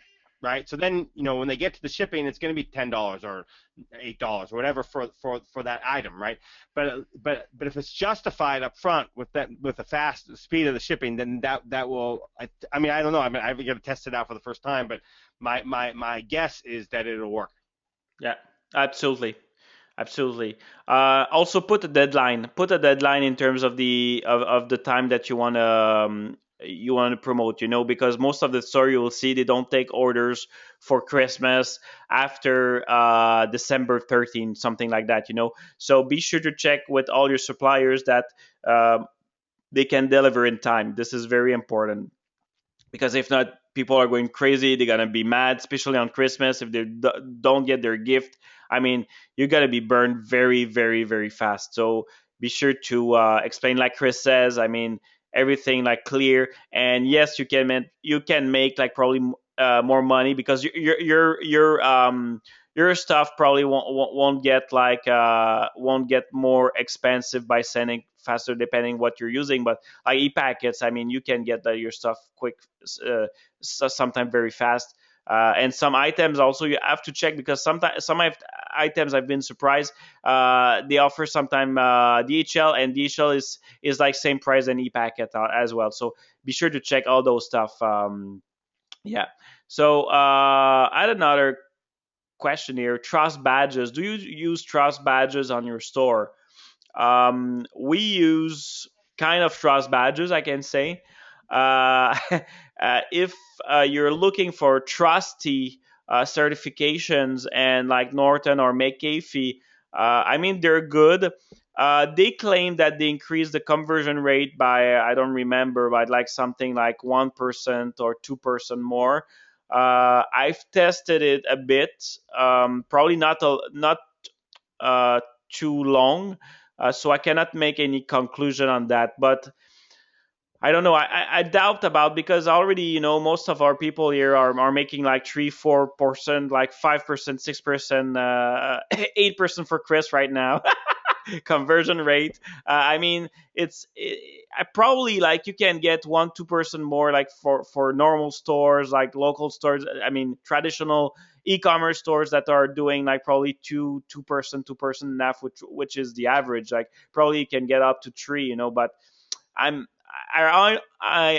right? So then, when they get to the shipping, it's going to be $10 or $8 or whatever for that item, right? But if it's justified up front with the fast speed of the shipping, then that will. I mean, I don't know. I mean, I've got to test it out for the first time, but my guess is that it'll work. yeah, absolutely. Absolutely. Also, put a deadline. Put a deadline in terms of the time that you want to promote. Because most of the store you will see, they don't take orders for Christmas after December 13th, something like that. So be sure to check with all your suppliers that they can deliver in time. This is very important, because if not, people are going crazy. They're gonna be mad, especially on Christmas, if they don't get their gift. I mean, you're gonna be burned very, very, very fast. So be sure to explain, like Chris says. I mean, everything like clear. And yes, you can make like probably more money, because your stuff probably won't get more expensive by sending faster, depending what you're using. But like e-packets, I mean, you can get your stuff quick, sometimes very fast. And some items also you have to check, because sometimes items I've been surprised. They offer sometimes DHL, and DHL is like same price than e-packet as well. So be sure to check all those stuff. Yeah. So I had another question here. Trust badges. Do you use trust badges on your store? We use kind of trust badges, I can say. If you're looking for trusty certifications, and like Norton or McAfee, I mean, they're good. They claim that they increase the conversion rate by, I don't remember, by like something like 1% or 2% more. I've tested it a bit, probably not uh, too long, so I cannot make any conclusion on that. But I don't know. I doubt about, because already most of our people here are making like 3-4%, like 5%, 6%, 8% for Chris right now. Conversion rate. I mean, I probably, like, you can get 1-2% more, like for normal stores, like local stores. I mean, traditional e-commerce stores that are doing like probably 2%, 2% and a half, which is the average. Like probably you can get up to three, but I'm I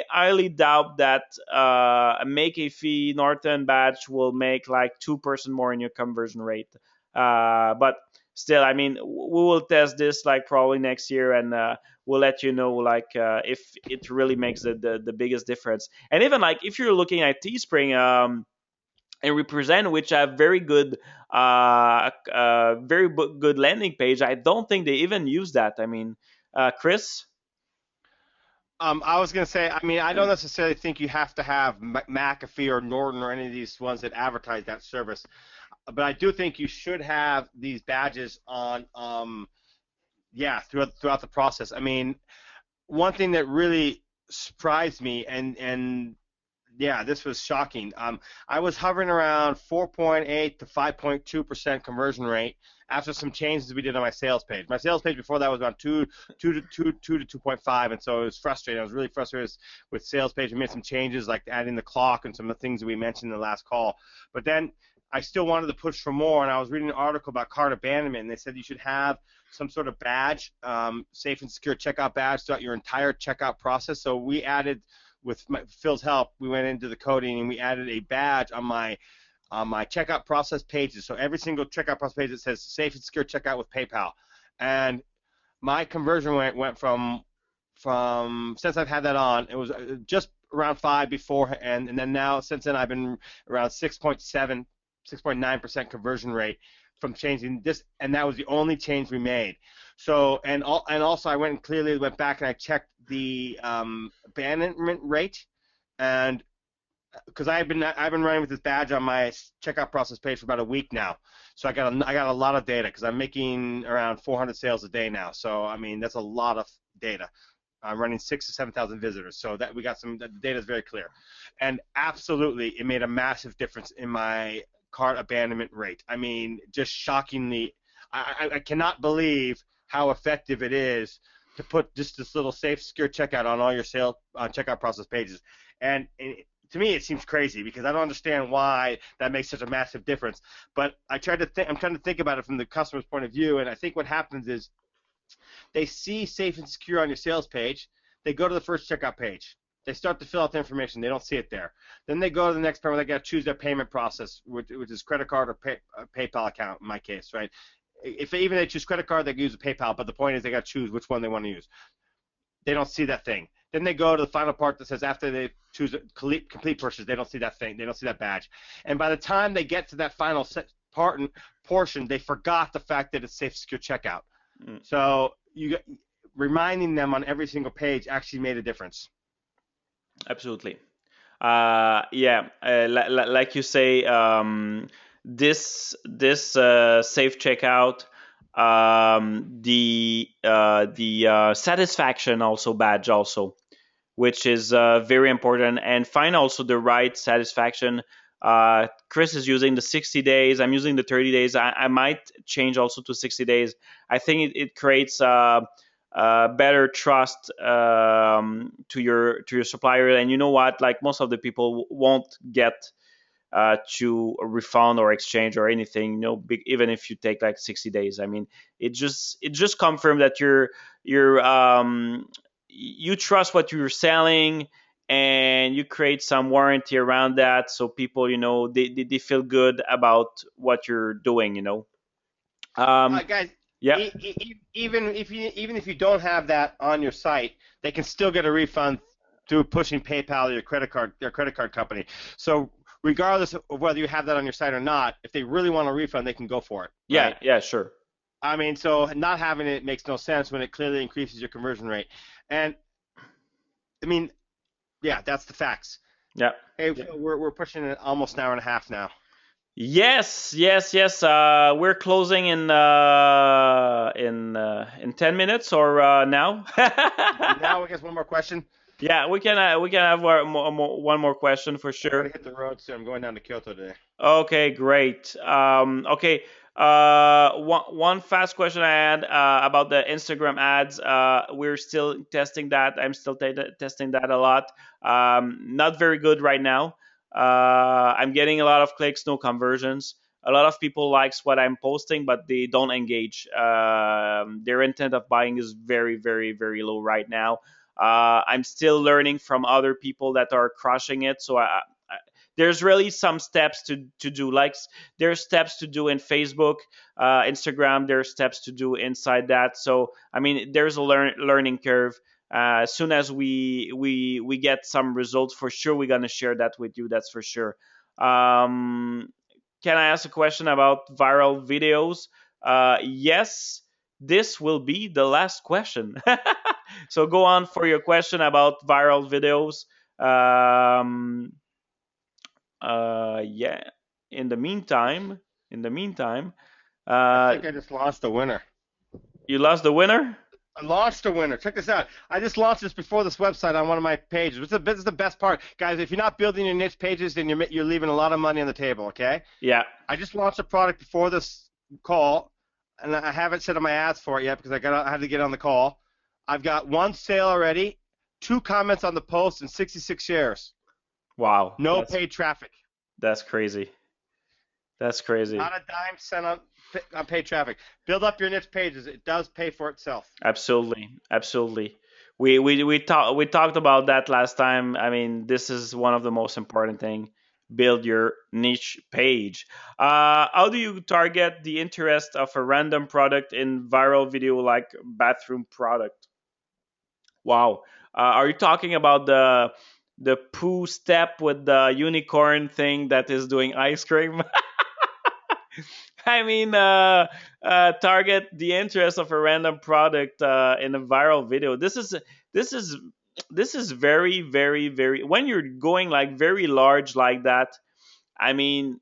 highly doubt that a make a fee Norton batch will make like 2% more in your conversion rate. But still, I mean, we will test this like probably next year, and we'll let you know like if it really makes the biggest difference. And even like if you're looking at Teespring, and Represent, which have good landing page, I don't think they even use that. I mean, Chris. I was gonna say, I mean, I don't necessarily think you have to have McAfee or Norton or any of these ones that advertise that service, but I do think you should have these badges on, yeah, throughout the process. I mean, one thing that really surprised me, and yeah, this was shocking. I was hovering around 4.8 to 5.2% conversion rate after some changes we did on my sales page. My sales page before that was around 2 to 2.5, and so it was frustrating. I was really frustrated with sales page. We made some changes like adding the clock and some of the things that we mentioned in the last call. But then I still wanted to push for more, and I was reading an article about cart abandonment, and they said you should have some sort of badge, safe and secure checkout badge throughout your entire checkout process. So we added, with Phil's help, we went into the coding and we added a badge on my checkout process pages. So every single checkout process page that says safe and secure checkout with PayPal, and my conversion rate went from since I've had that on, it was just around 5 before, and then now since then I've been around 6.7, 6.9% conversion rate from changing this, and that was the only change we made. So and also I went back and I checked the abandonment rate, and because I've been running with this badge on my checkout process page for about a week now, so I got a lot of data because I'm making around 400 sales a day now. So I mean that's a lot of data. I'm running 6 to 7,000 visitors, so that we got the data is very clear, and absolutely it made a massive difference in my cart abandonment rate. I mean, just shockingly, I cannot believe how effective it is to put just this little safe, secure checkout on all your sale checkout process pages. And to me, it seems crazy because I don't understand why that makes such a massive difference. But I'm trying to think about it from the customer's point of view, and I think what happens is they see safe and secure on your sales page. They go to the first checkout page. They start to fill out the information. They don't see it there. Then they go to the next part where they got to choose their payment process, which is credit card or PayPal account in my case, right? If they choose credit card, they can use a PayPal, but the point is they got to choose which one they want to use. They don't see that thing. Then they go to the final part that says after they choose a complete purchase, they don't see that thing. They don't see that badge. And by the time they get to that final portion, they forgot the fact that it's safe, secure checkout. So reminding them on every single page actually made a difference. Absolutely. Yeah, like you say, this safe checkout, the satisfaction also badge also, which is very important, and find also the right satisfaction. Chris is using the 60 days. I'm using the 30 days. I might change also to 60 days. I think it creates better trust to your supplier. And you know what? Like most of the people won't get to a refund or exchange or anything. Even if you take like 60 days. I mean, it just confirms that you trust what you're selling, and you create some warranty around that, so people they feel good about what you're doing. um Guys, yeah. even if you don't have that on your site, they can still get a refund through pushing PayPal or their credit card company. So regardless of whether you have that on your site or not, if they really want a refund, they can go for it, Yeah, right? yeah, sure. I mean, so not having it makes no sense when it clearly increases your conversion rate. And I mean, yeah, that's the facts. Yeah. Hey, Phil, we're pushing it almost an hour and a half now. Yes, yes, yes. We're closing in 10 minutes or now. Now, I guess one more question. Yeah, we can have one more question for I gotta sure. hit the road soon. I'm going down to Kyoto today. Okay, great. Okay. One fast question I had about the Instagram ads. We're still testing that. I'm still testing that a lot. Not very good right now. I'm getting a lot of clicks, no conversions. A lot of people likes what I'm posting, but they don't engage. Their intent of buying is very, very, very low right now. I'm still learning from other people that are crushing it, so there's really some steps to do, like there's steps to do in Facebook, Instagram, there's steps to do inside that. So I mean, there's a learning curve. As soon as we get some results, for sure we're going to share that with you, that's for sure. um, can I ask a question about viral videos? Yes, this will be the last question. So go on for your question about viral videos. um, yeah. In the meantime, in the meantime, I uh, think I just launched a winner. you lost the winner. I launched a winner. Check this out. I just launched this before this website on one of my pages. This is the best part, guys. If you're not building your niche pages, then you're leaving a lot of money on the table. Okay. Yeah. I just launched a product before this call, and I haven't set up my ads for it yet because I had to get on the call. I've got one sale already, 2 comments on the post, and 66 shares. Wow. No paid traffic. That's crazy. That's crazy. Not a dime cent on paid traffic. Build up your niche pages. It does pay for itself. Absolutely. Absolutely. We talked about that last time. I mean, this is one of the most important thing. Build your niche page. How do you target the interest of a random product in viral video like bathroom product? Wow. Are you talking about the poo step with the unicorn thing that is doing ice cream? I mean, target the interest of a random product in a viral video. This is this is very, very, very. When you're going like very large like that, I mean,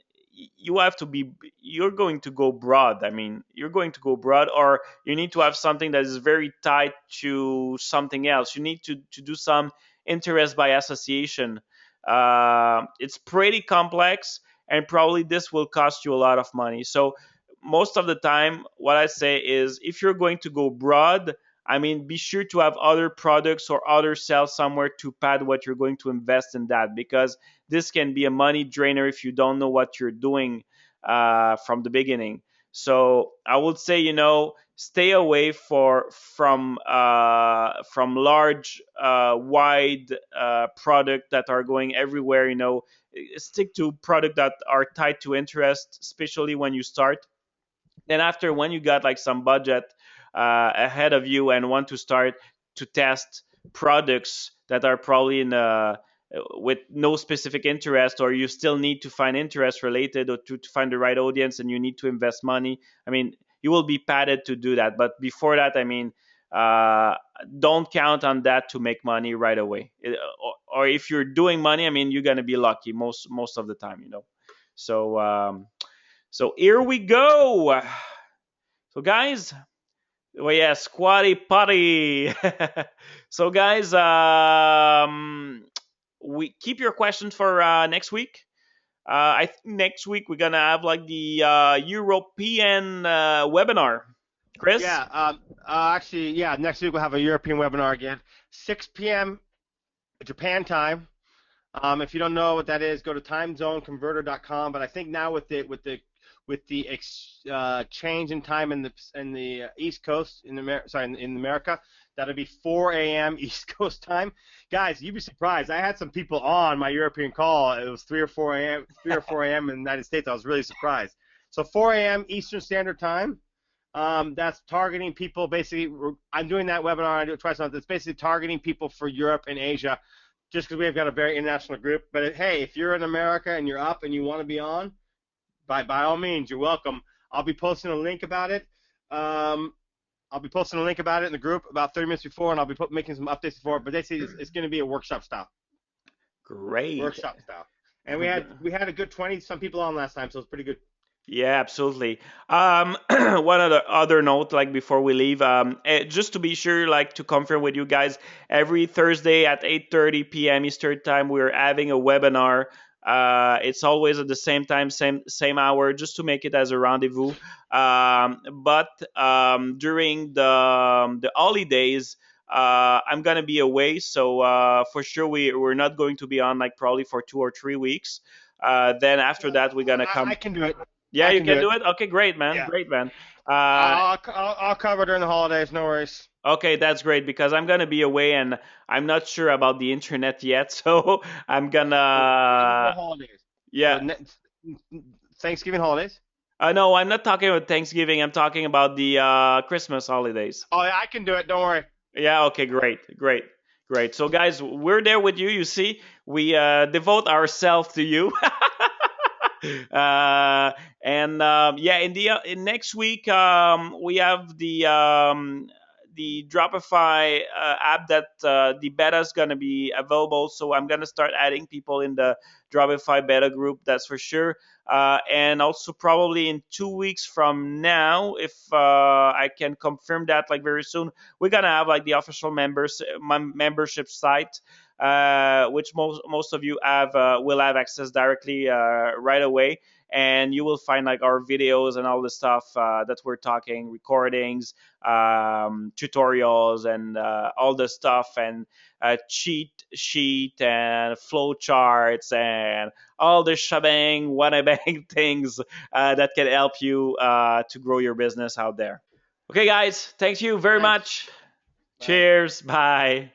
you have to be, you're going to go broad. I mean, you're going to go broad, or you need to have something that is very tied to something else. You need to do some interest by association. It's pretty complex, and probably this will cost you a lot of money. So, most of the time, what I say is if you're going to go broad, I mean, be sure to have other products or other sales somewhere to pad what you're going to invest in that, because this can be a money drainer if you don't know what you're doing from the beginning. So I would say, stay away from large, wide product that are going everywhere. Stick to product that are tied to interest, especially when you start. Then after, when you got like some budget ahead of you and want to start to test products that are probably in with no specific interest, or you still need to find interest related, or to find the right audience, and you need to invest money, I mean, you will be padded to do that. But before that, I mean, uh, don't count on that to make money right away. Or if you're doing money, I mean, you're gonna be lucky most of the time. So here we go. So guys, well, yeah, squatty potty. So guys, we keep your questions for next week. I think next week we're gonna have like the European webinar. Chris? Yeah. Actually, yeah. Next week we'll have a European webinar again, 6 p.m. Japan time. If you don't know what that is, go to timezoneconverter.com. But I think now with the change in time in the East Coast in America, that'll be 4 a.m. East Coast time. Guys, you'd be surprised. I had some people on my European call. It was 3 or 4 a.m. in the United States. I was really surprised. So 4 a.m. Eastern Standard Time. That's targeting people. Basically, I'm doing that webinar. I do it twice a month. It's basically targeting people for Europe and Asia, just because we've got a very international group. But hey, if you're in America and you're up and you want to be on, by all means, you're welcome. I'll be posting a link about it. I'll be posting a link about it in the group about 30 minutes before, and I'll be making some updates before. But they say it's going to be a workshop style. Great. Workshop style. And we had a good 20 some people on last time, so it's pretty good. Yeah, absolutely. One other note, like before we leave, just to be sure, like to confirm with you guys, every Thursday at 8:30 p.m. Eastern time, we're having a webinar. It's always at the same time, same hour, just to make it as a rendezvous. But during the holidays, I'm gonna be away, so for sure we're not going to be on like probably for 2 or 3 weeks. Then after that, we're gonna I come. can do it. Yeah, I you can do can it. do it. Okay, great, man. Yeah. Great, man. Uh, I'll cover during the holidays. No worries. okay, that's great because I'm gonna be away and I'm not sure about the internet yet, so I'm What gonna. holidays? Yeah. The Thanksgiving holidays. No, I'm not talking about Thanksgiving. I'm talking about the Christmas holidays. Oh, yeah, I can do it. Don't worry. Yeah. Okay. Great. Great. Great. So, guys, we're there with you. You see, we devote ourselves to you. uh, and yeah, in next week we have the Dropify app that the beta is gonna be available. So I'm gonna start adding people in the Dropify beta group. That's for sure. And also probably in 2 weeks from now, if I can confirm that like very soon, we're gonna have like the official membership site, which most of you have will have access directly right away, and you will find like our videos and all the stuff that we're talking, recordings, tutorials, and all the stuff, and cheat sheet and flow charts and all the shebang, bang things that can help you to grow your business out there. Okay, guys, thank you very Thanks. much. Bye. Cheers. Bye.